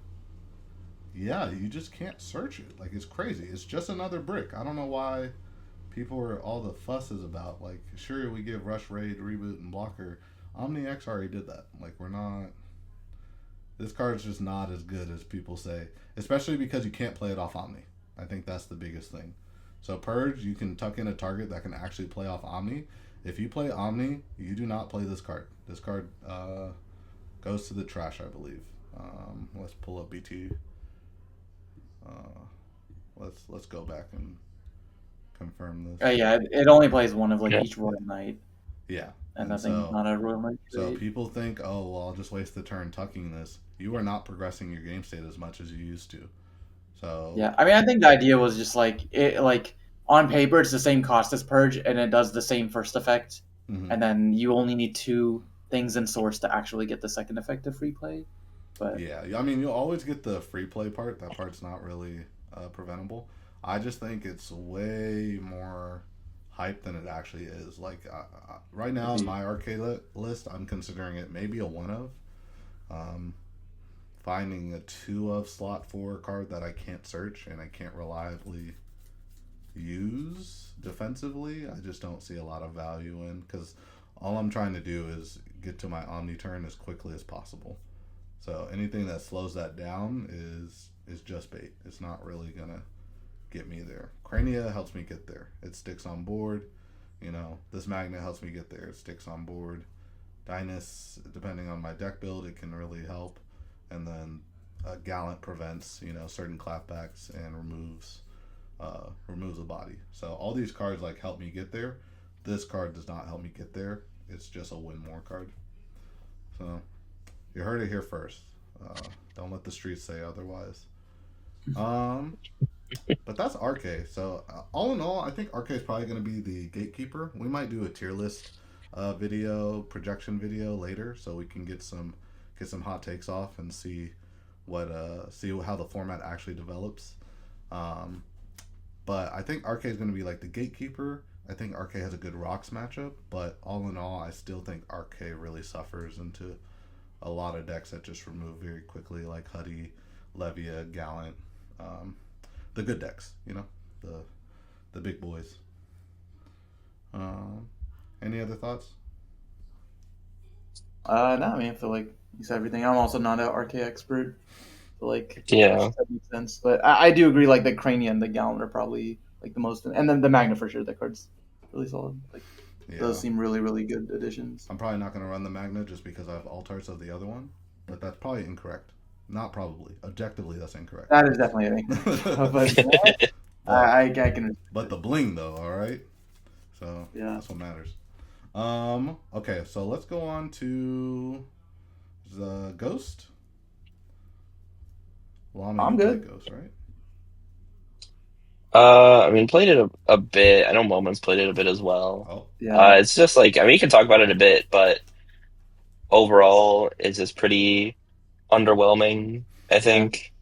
yeah, you just can't search it. Like it's crazy. It's just another brick. I don't know why people are all the fuss is about. Like sure, we give Rush Raid, Reboot, and Blocker. Omni X already did that. Like we're not. This card's just not as good as people say, especially because you can't play it off Omni. I think that's the biggest thing. So Purge, you can tuck in a target that can actually play off Omni. If you play Omni, you do not play this card. This card goes to the trash, I believe. Let's pull up BT. Uh, let's go back and confirm this. Yeah, it only plays one of like Yeah. each Royal Knight, Yeah, and and nothing, so not a Royal Knight so trade. people think, oh well, I'll just waste the turn tucking this. You are not progressing your game state as much as you used to. So Yeah, I mean, I think the idea was just like on paper, it's the same cost as Purge, and it does the same first effect, mhm. and then you only need two things in Source to actually get the second effect of free play. But Yeah, I mean, you'll always get the free play part. That part's not really preventable. I just think it's way more hype than it actually is. Like right now in my arcade list, I'm considering it maybe a one of. Um, Finding a two of slot four card that I can't search and I can't reliably use defensively, I just don't see a lot of value in because all I'm trying to do is get to my Omni turn as quickly as possible. So anything that slows that down is just bait. It's not really gonna get me there. Crania helps me get there. It sticks on board. You know, this magnet helps me get there. It sticks on board. Dynus, depending on my deck build, it can really help. And then Gallant prevents certain clapbacks and removes the body. So all these cards like help me get there. This card does not help me get there. It's just a win more card. So you heard it here first. Don't let the streets say otherwise. Um, but that's RK. So all in all, I think RK is probably going to be the gatekeeper. We might do a tier list projection video later, so we can get some hot takes off and see how the format actually develops. Um, but I think RK is going to be like the gatekeeper. I think RK has a good Rocks matchup, but all in all, I still think RK really suffers into a lot of decks that just remove very quickly, like Huddy, Levia, Gallant, um, the good decks, the big boys. Um, any other thoughts? no, I mean, I feel like you said everything. I'm also not an RK expert, so like that Yeah. just that makes sense. But I do agree, like the Crania and the Gallant are probably like the most, and then the Magna for sure. That card's really solid. Like those Yeah, seem really really good additions. I'm probably not going to run the Magna just because I have Altars of the other one, but that's probably incorrect. Not probably. Objectively, that's incorrect. That is definitely an incorrect. But but I can. but the bling though, all right. So Yeah, that's what matters. Okay, so let's go on to the Ghost. Lama, I'm you play good. Ghost, right? I mean, played it a bit. I know Moments played it a bit as well. Oh, Yeah, It's just like, I mean, you can talk about it a bit, but overall, it's just pretty underwhelming, I yeah. think.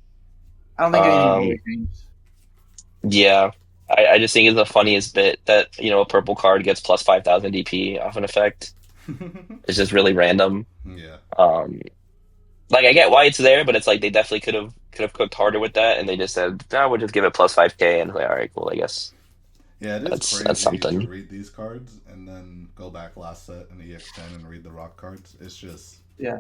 I don't think anything Um, really changed. yeah, I just think it's the funniest bit that, a purple card gets plus 5,000 DP off an effect. It's just really random. yeah. Um, like I get why it's there, but it's like they definitely could have cooked harder with that, and they just said, "No, we'll just give it plus 5K," and it's like, all right, cool, I guess. Yeah, it is That's crazy to something. read these cards and then go back last set in EX10 and read the rock cards. It's just Yeah,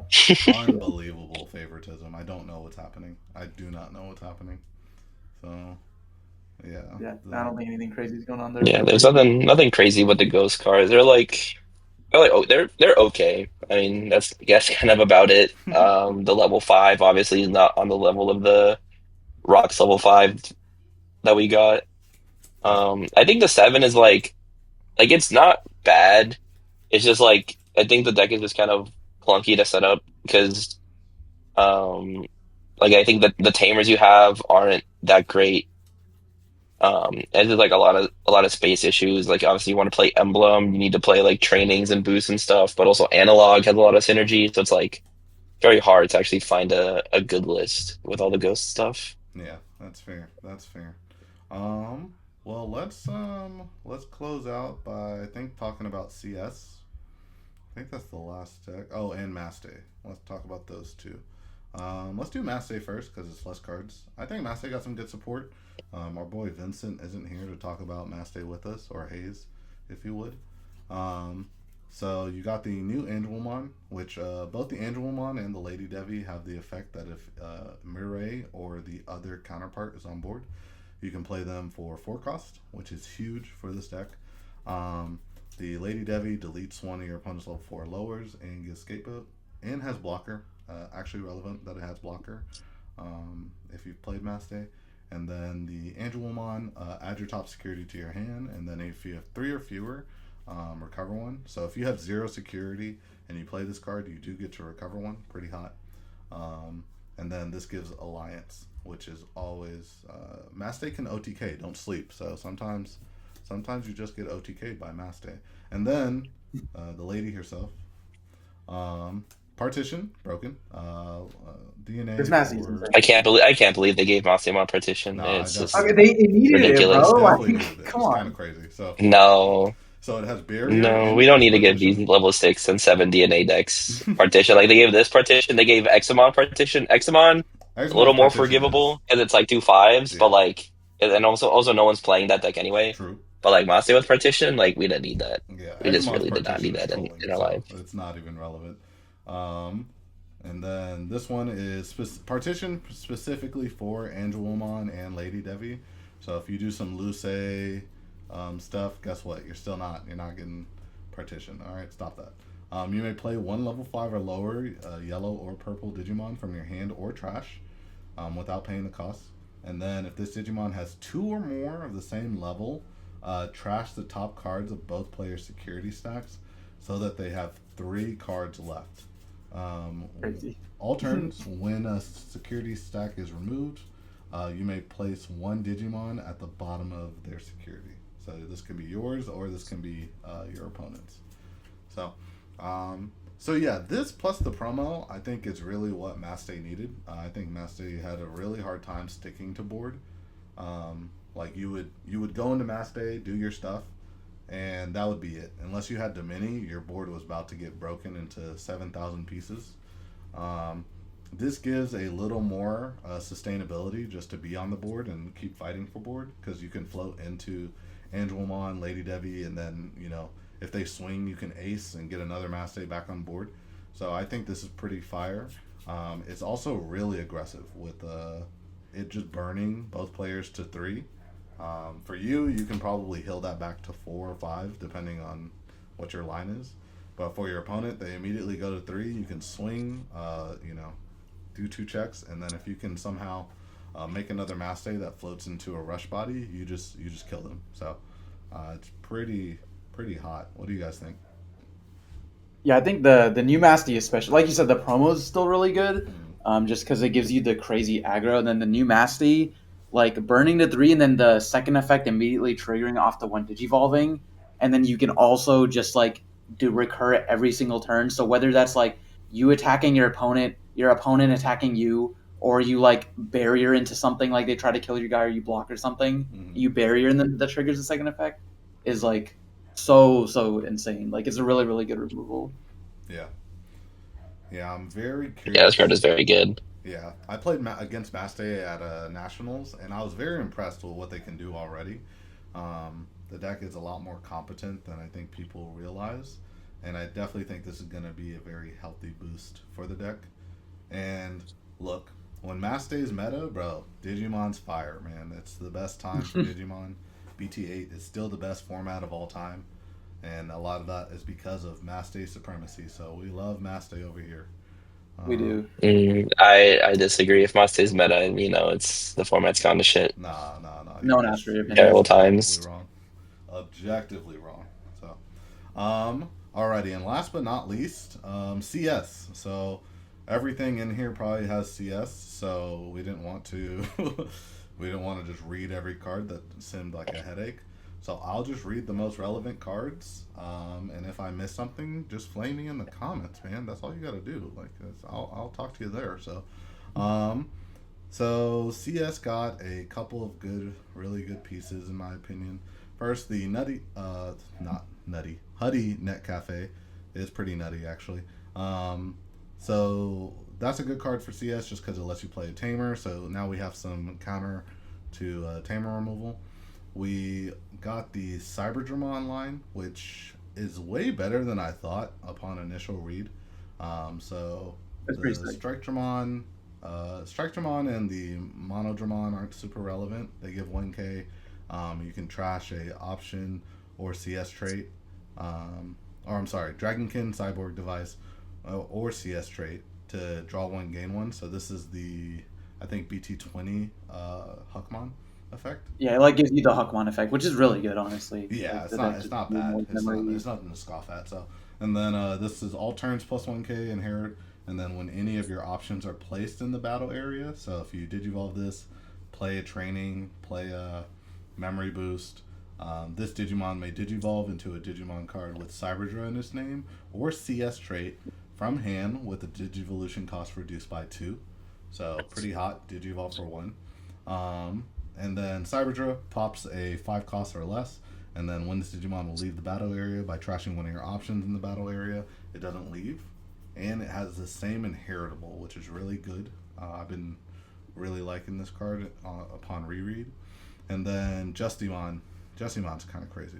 unbelievable favoritism. I don't know what's happening. I do not know what's happening. So yeah, yeah. I the don't think anything crazy is going on there, Yeah, but there's nothing crazy with the ghost cards. They're okay. I mean, that's I guess kind of about it. The level 5 obviously is not on the level of the rocks level 5 that we got. yeah, I think the 7 is like it's not bad. It's just like I think the deck is just kind of clunky to set up because um like I think that the tamers you have aren't that great. And there's like a lot of space issues. Like obviously you want to play emblem, you need to play like trainings and boosts and stuff, but also analog has a lot of synergy, so it's like very hard to actually find a good list with all the ghost stuff. yeah. That's fair. That's fair. Um, well, let's close out by I think talking about CS. I think that's the last deck. Oh, and Mass Day. Let's talk about those two. Let's do Mass Day first because it's less cards. I think Mass Day got some good support. Our boy Vincent isn't here to talk about Mass Day with us, or Hayes, if you would. Um, so you got the new Angelmon, which both the Angelmon and the Lady Devi have the effect that if Mireille or the other counterpart is on board, you can play them for 4 cost, which is huge for this deck. Um, the Lady Devi deletes one of your opponent's level 4 lowers and gives scapegoat and has blocker. Actually relevant that it has blocker if you've played Mass Day. And then the Angelmon, add your top security to your hand, and then if you have 3 or fewer, recover one. So if you have 0 security and you play this card, you do get to recover one. Pretty hot. And then this gives Alliance, which is always Mass Day can OTK. Don't sleep. So sometimes you just get OTK'd by Mass Day. And then the lady herself, partition broken. there's DNA mass seasons. for I can't believe they gave Massimo partition. nah. I It's I definitely just mean, did. they needed it, They bro. ridiculous. definitely Like, needed it. come It's kind of on. crazy. So No, it has barrier no, and we it don't has need to give these partition. level 6 and 7 DNA decks partition. Like they gave this partition, they gave Examon partition. Examon a little Xmon's more partition is forgivable because it's like 2 5s, but yeah, like and also no one's playing that deck anyway. true. But like Massimo's partition, like we didn't need that. Yeah, We just Xmon's really did not partition need is that trolling, in our so life. it's not even relevant. Um, and then this one is partition specifically for Angelomon and Lady Devi. So if you do some Luce stuff, guess what? You're not getting partition. All right, stop that. You may play one level 5 or lower yellow or purple Digimon from your hand or trash without paying the cost. And then if this Digimon has 2 or more of the same level, trash the top cards of both players' security stacks so that they have 3 cards left. Um, Crazy. all turns, when a security stack is removed, you may place one Digimon at the bottom of their security. So this can be yours or this can be your opponent's. So, so yeah, this plus the promo, I think is really what Mass Day needed. I think Mass Day had a really hard time sticking to board. Like you would go into Mass Day, do your stuff, and that would be it. Unless you had Domini, your board was about to get broken into 7,000 pieces. Um, this gives a little more sustainability just to be on the board and keep fighting for board because you can float into Angelmon, Lady Devi, and then if they swing, you can ace and get another Mass Day back on board. So I think this is pretty fire. It's also really aggressive with it just burning both players to 3. For you, you can probably heal that back to 4 or 5, depending on what your line is. But for your opponent, they immediately go to 3. You can swing, do 2 checks, and then if you can somehow make another Mass Day that floats into a rush body, you just kill them. So it's pretty hot. What do you guys think? Yeah, I think the new Masty, especially like you said, the promo is still really good. Mm, Just because it gives you the crazy aggro, and then the new Masty, like burning the 3, and then the second effect immediately triggering off the one digivolving, and then you can also just like do recur it every single turn. So whether that's like you attacking your opponent attacking you, or you like barrier into something like they try to kill your guy or you block or something, mm, you barrier and then that triggers the second effect is like so insane. Like it's a really really good removal. yeah, yeah. I'm very Yeah, this card curious. is very good. Yeah, I played against Mass Day at Nationals, and I was very impressed with what they can do already. the deck is a lot more competent than I think people realize, and I definitely think this is going to be a very healthy boost for the deck. And look, when Mass Day's meta, bro, Digimon's fire, man. It's the best time for Digimon. BT8 is still the best format of all time, and a lot of that is because of Mass Day supremacy. So we love Mass Day over here. We Um, do. I disagree. If Mastay's meta, it's the format's gone to shit. nah. No one asked for your You're opinion. Terrible just objectively times. wrong. Objectively wrong. So, alrighty, and last but not least, CS. So everything in here probably has CS. So we didn't want to, we didn't want to just read every card that seemed like a headache. So I'll just read the most relevant cards, and if I miss something, just flame me in the comments, man. That's all you got to do. Like, I'll talk to you there. Um, so CS got a couple of good, really good pieces in my opinion. First, the not nutty, Huddy Net Cafe is pretty nutty actually. Um, so that's a good card for CS just because it lets you play a Tamer. So now we have some counter to Tamer removal. We got the Cyberdramon line, which is way better than I thought upon initial read. So That's the pretty sick. Strike Dramon and the Mono Dramon aren't super relevant. They give 1k. You can trash a option or CS trait. Or I'm sorry, Dragonkin Cyborg device or CS trait to draw one, gain one. So this is the, I think, BT20 Huckmon effect. Yeah, it like gives you the Huckmon effect, which is really good, honestly. Yeah, Like it's the not deck it's just not need bad. more memory. It's nothing to scoff at. So, and then this is all turns plus 1k inherit, and then when any of your options are placed in the battle area. So if you digivolve this, play a training, play a memory boost. This Digimon may digivolve into a Digimon card with Cyberdra in its name or CS trait from hand with a Digivolution cost reduced by 2. So pretty hot Digivolve for 1. Um, and then Cyberdra pops a 5 cost or less. And then when this Digimon will leave the battle area by trashing one of your options in the battle area, it doesn't leave. And it has the same inheritable, which is really good. I've been really liking this card upon reread. And then Justimon. Justimon's kind of crazy.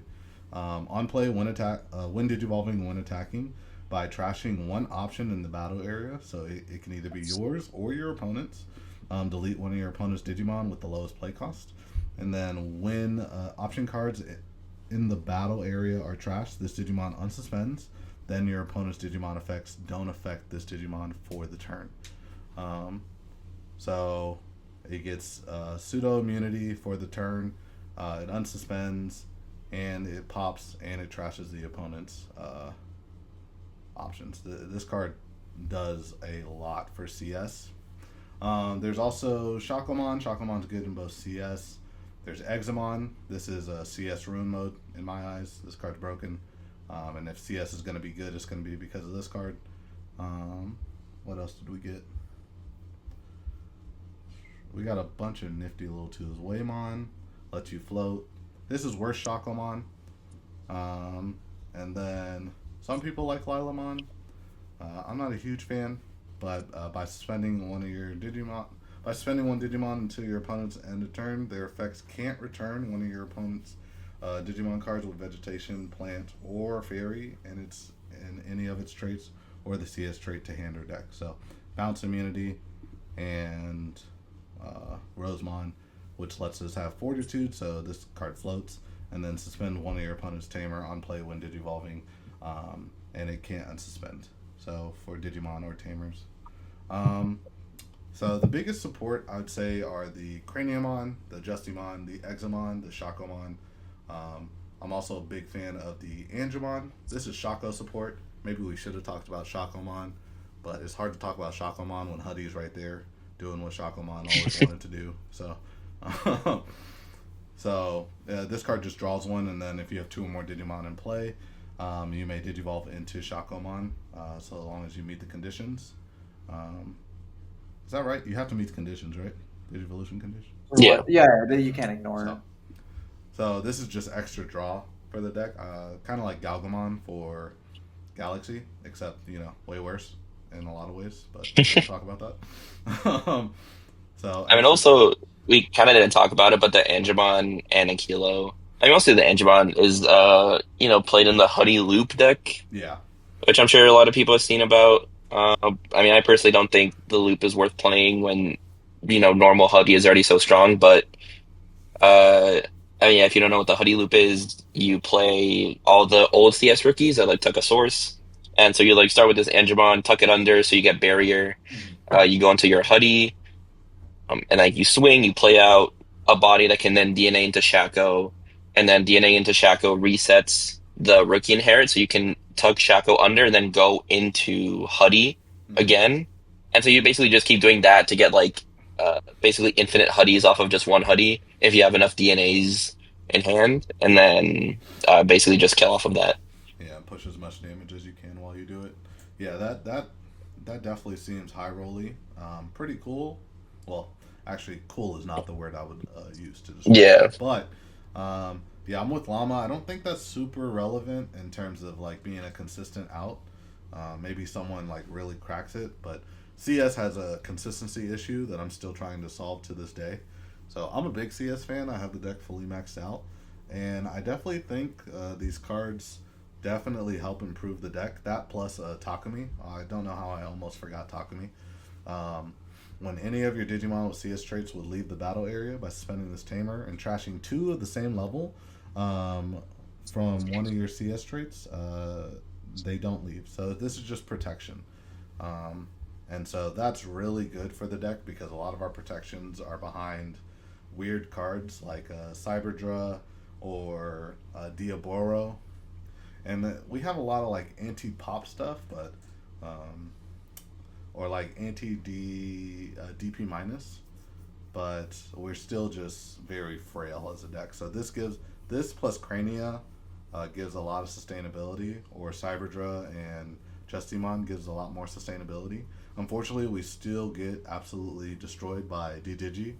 On play, when digivolving, when attacking, by trashing one option in the battle area. So it can either be yours or your opponent's. Delete one of your opponent's Digimon with the lowest play cost. And then when option cards in the battle area are trashed, this Digimon unsuspends. Then your opponent's Digimon effects don't affect this Digimon for the turn. Um, so it gets pseudo immunity for the turn. It unsuspends, and it pops, and it trashes the opponent's options. This card does a lot for CS. There's also Shakomon. Shakomon's good in both CS. There's Examon. This is a CS rune mode in my eyes. This card's broken. And if CS is going to be good, it's going to be because of this card. What else did we get? We got a bunch of nifty little tools. Waymon lets you float. This is worse Shakomon. And then some people like Lilamon. I'm not a huge fan, but by suspending one of your Digimon, by spending one Digimon until your opponent's end of turn, their effects can't return one of your opponent's Digimon cards with vegetation, plant, or fairy, and it's in any of its traits, or the CS trait to hand or deck. So bounce immunity and Rosemon, which lets us have fortitude, so this card floats, and then suspend one of your opponent's Tamer on play when digivolving, and it can't unsuspend. So for Digimon or Tamers. So the biggest support I would say are the Craniumon, the Justimon, the Examon, the Shakomon. I'm also a big fan of the Angemon. This is Shako support. Maybe we should have talked about Shakomon, but it's hard to talk about Shakomon when Huddy's right there doing what Shakomon always wanted to do. So, this card just draws one, and then if you have two or more Digimon in play, you may Digivolve into Shakomon, so long as you meet the conditions. Is that right? You have to meet the conditions, right? Digivolution conditions. Yeah. Yeah, you can't ignore it. So this is just extra draw for the deck, kind of like Galgamon for Galaxy, except way worse in a lot of ways. But we'll talk about that. So I mean, extra draw. also, we kind of didn't talk about it, but the Angemon and Aquilo I mean, mostly the Angemon is played in the Huddy Loop deck, Yeah. which I'm sure a lot of people have seen about. I mean, I personally don't think the loop is worth playing when normal Huddy is already so strong. But uh, I mean, if you don't know what the Huddy loop is, you play all the old CS rookies that like took a source, and so you like start with this Angemon, tuck it under, so you get barrier. Mhm. You go into your Huddy. And like you swing, you play out a body that can then DNA into Shaco, and then DNA into Shaco resets the rookie inherit, so you can tug Shaco under and then go into Huddy Mhm. again. And so you basically just keep doing that to get like basically infinite Huddies off of just one Huddy if you have enough DNAs in hand, and then basically just kill off of that. Yeah, push as much damage as you can while you do it. Yeah, that definitely seems high rolly. Pretty cool. Well, actually, cool is not the word I would use to describe it. Yeah. But yeah, I'm with Llama. I don't think that's super relevant in terms of like being a consistent out. Maybe someone like really cracks it, but CS has a consistency issue that I'm still trying to solve to this day. So I'm a big CS fan. I have the deck fully maxed out, and I definitely think these cards definitely help improve the deck. That plus Takumi. I don't know how I almost forgot Takumi. Um, when any of your Digimon with CS traits would leave the battle area by suspending this Tamer and trashing two of the same level um, from one of your CS traits, they don't leave. So this is just protection. Um, and so that's really good for the deck because a lot of our protections are behind weird cards like Cyberdra or Diaboro, and we have a lot of like anti pop stuff, but um, or like anti DP minus, but we're still just very frail as a deck. So this plus Crania gives a lot of sustainability, or Cyberdra and Justimon gives a lot more sustainability. Unfortunately, we still get absolutely destroyed by DDigi,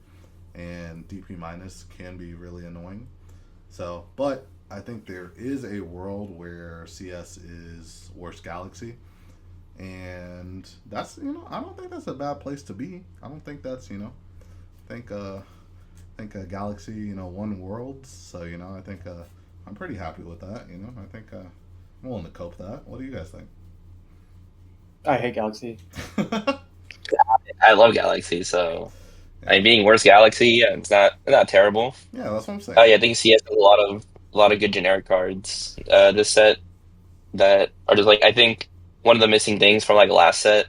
and DP minus can be really annoying. So, but I think there is a world where CS is worst Galaxy, and that's I don't think that's a bad place to be. I don't think that's think think Galaxy won worlds, so I think I'm pretty happy with that. I think I'm willing to cope that. What do you guys I hate Galaxy. think? I love Galaxy, so I Yeah, mean, being worst Galaxy, yeah, it's not terrible. yeah, that's what I'm Oh saying. yeah, I think CS has a lot of good generic cards. This set that are just like I think one of the missing things from like last set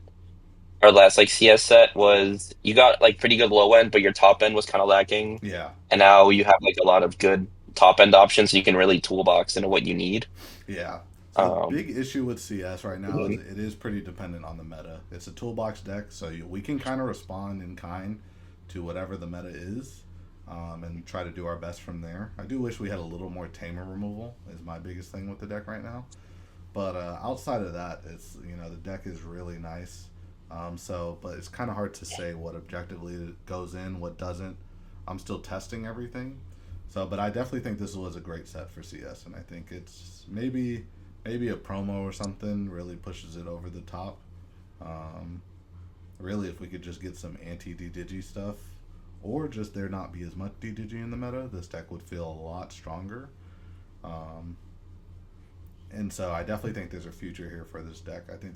or last like CS set was you got like pretty good low end, but your top end was kind of lacking. Yeah, And now you have like a lot of good top end options, so you can really toolbox into what you need. yeah. So the Um, big issue with CS right now is mhm. it is pretty dependent on the meta. It's a toolbox deck, so we can kind of respond in kind to whatever the meta is, and try to do our best from there. I do wish we had a little more Tamer removal. Is my biggest thing with the deck right now. But outside of that, it's the deck is really nice. But it's kind of hard to say what objectively goes in, what doesn't. I'm still testing everything. So, but I definitely think this was a great set for CS, and I think it's maybe a promo or something really pushes it over the top. Um, really, if we could just get some anti DDG stuff, or just there not be as much DDG in the meta, this deck would feel a lot stronger. Um, and so I definitely think there's a future here for this deck. I think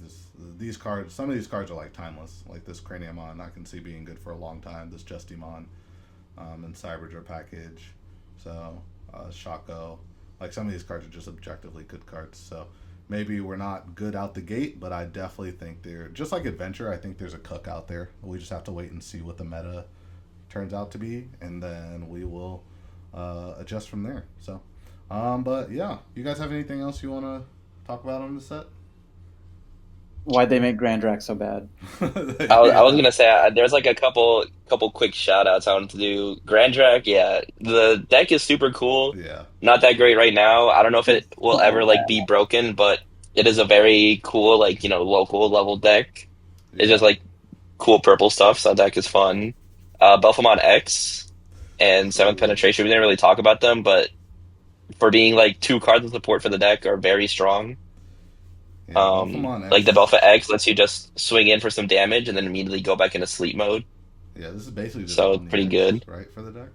these cards, some of these cards are like timeless. Like this Craniamon, I can see being good for a long time. This Justimon, and Cyberdra package. So Shaco, like some of these cards are just objectively good cards. So maybe we're not good out the gate, but I definitely think they're just like Adventure. I think there's a cook out there. We just have to wait and see what the meta turns out to be, and then we will adjust from there. So, but yeah, you guys have anything else you want to talk about on the set? Why'd they make Grand Drax so bad? I was Yeah, gonna say there's like a couple quick shout outs I wanted to do. Grandrak, yeah, the deck is super cool. yeah, Not that great right now. I don't know if it will ever like be broken, but it is a very cool like local level deck. It's yeah. just like cool purple stuff. So that deck is fun. Belphemon X and Seventh Ooh, Penetration. We didn't really talk about them, but for being like two cards of support for the deck are very strong. yeah. Belphemon Like the X. Belpha X lets you just swing in for some damage and then immediately go back into sleep mode. Yeah, this is basically just So it's Omni pretty X, good. right, for the deck.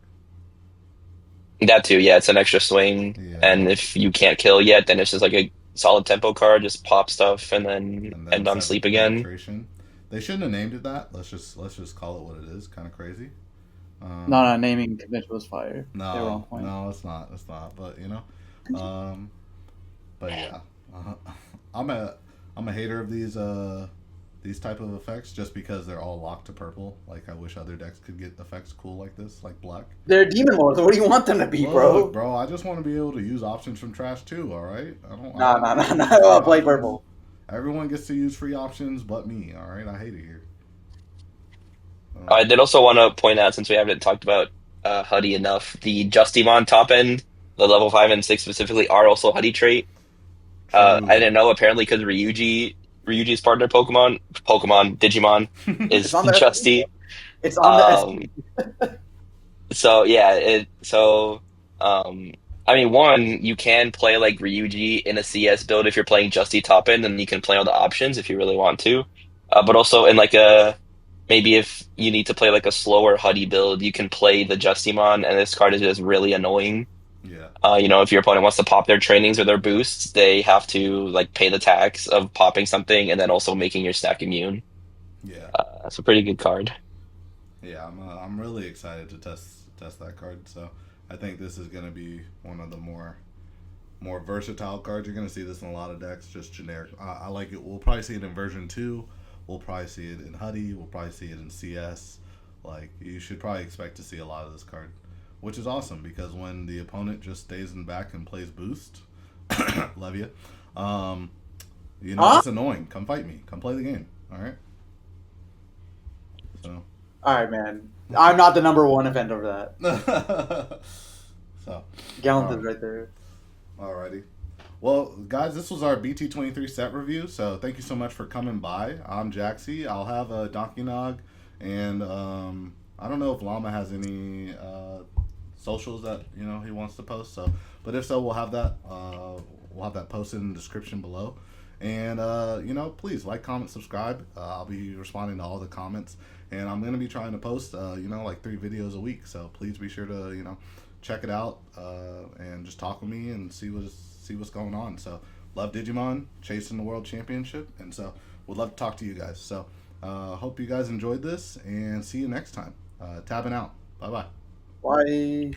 That too, yeah, it's an extra swing. Yeah, And if you can't kill yet, then it's just like a solid tempo card, just pop stuff and then and then end on sleep again. penetration. They shouldn't have named it that. Let's just call it what it is. Kind of crazy. No, Um, no, naming convention was fire. They were on no, point. no, it's not. It's not. But um, but yeah, uh, I'm a I'm a hater of these type of effects just because they're all locked to purple. Like I wish other decks could get effects cool like this, like black. They're demon lords. So what do you want them to be, Look, bro? bro, I just want to be able to use options from trash too. All right, I Nah, don't nah, want nah, to nah. use free Play options. purple. Everyone gets to use free options, but me. All right, I hate it here. Uh, I did also want to point out, since we haven't talked about Huddy enough, the Justimon top end, the level 5 and 6 specifically, are also Huddy trait. I true. didn't know apparently because Ryuji's partner Digimon It's is on the SP. Justy. It's on the Um, SP. so yeah, um, I mean, one, you can play like Ryuji in a CS build if you're playing Justy top end, and you can play all the options if you really want to. But also in like a maybe if you need to play like a slower Huddy build, you can play the Justimon, and this card is just really annoying. Yeah, If your opponent wants to pop their trainings or their boosts, they have to like pay the tax of popping something and then also making your stack immune. yeah, That's a pretty good card. yeah. I'm really excited to test that card. So I think this is gonna be one of the more versatile cards. You're gonna see this in a lot of decks. Just generic. I like it. We'll probably see it in version 2. We'll probably see it in Huddy. We'll probably see it in CS. Like you should probably expect to see a lot of this card, which is awesome because when the opponent just stays in back and plays boost, love you. Um, Huh? it's annoying. Come fight me. Come play the game. All right. So. All right, man. I'm not the number one event over that. So. Gallant All is right. right there. Alrighty. Well, guys, this was our BT23 set review. So thank you so much for coming by. I'm Jaxie. I'll have a Donkey Nog, and I don't know if Llama has any socials that he wants to post. So, but if so, we'll have that posted in the description below. And please like, comment, subscribe. I'll be responding to all the comments, and I'm gonna be trying to post like 3 videos a week. So please be sure to check it out and just talk with me and see what's going on. So love Digimon, chasing the world championship, and so would love to talk to you guys. So hope you guys enjoyed this, and see you next time. Tabbing out. Bye bye. Why?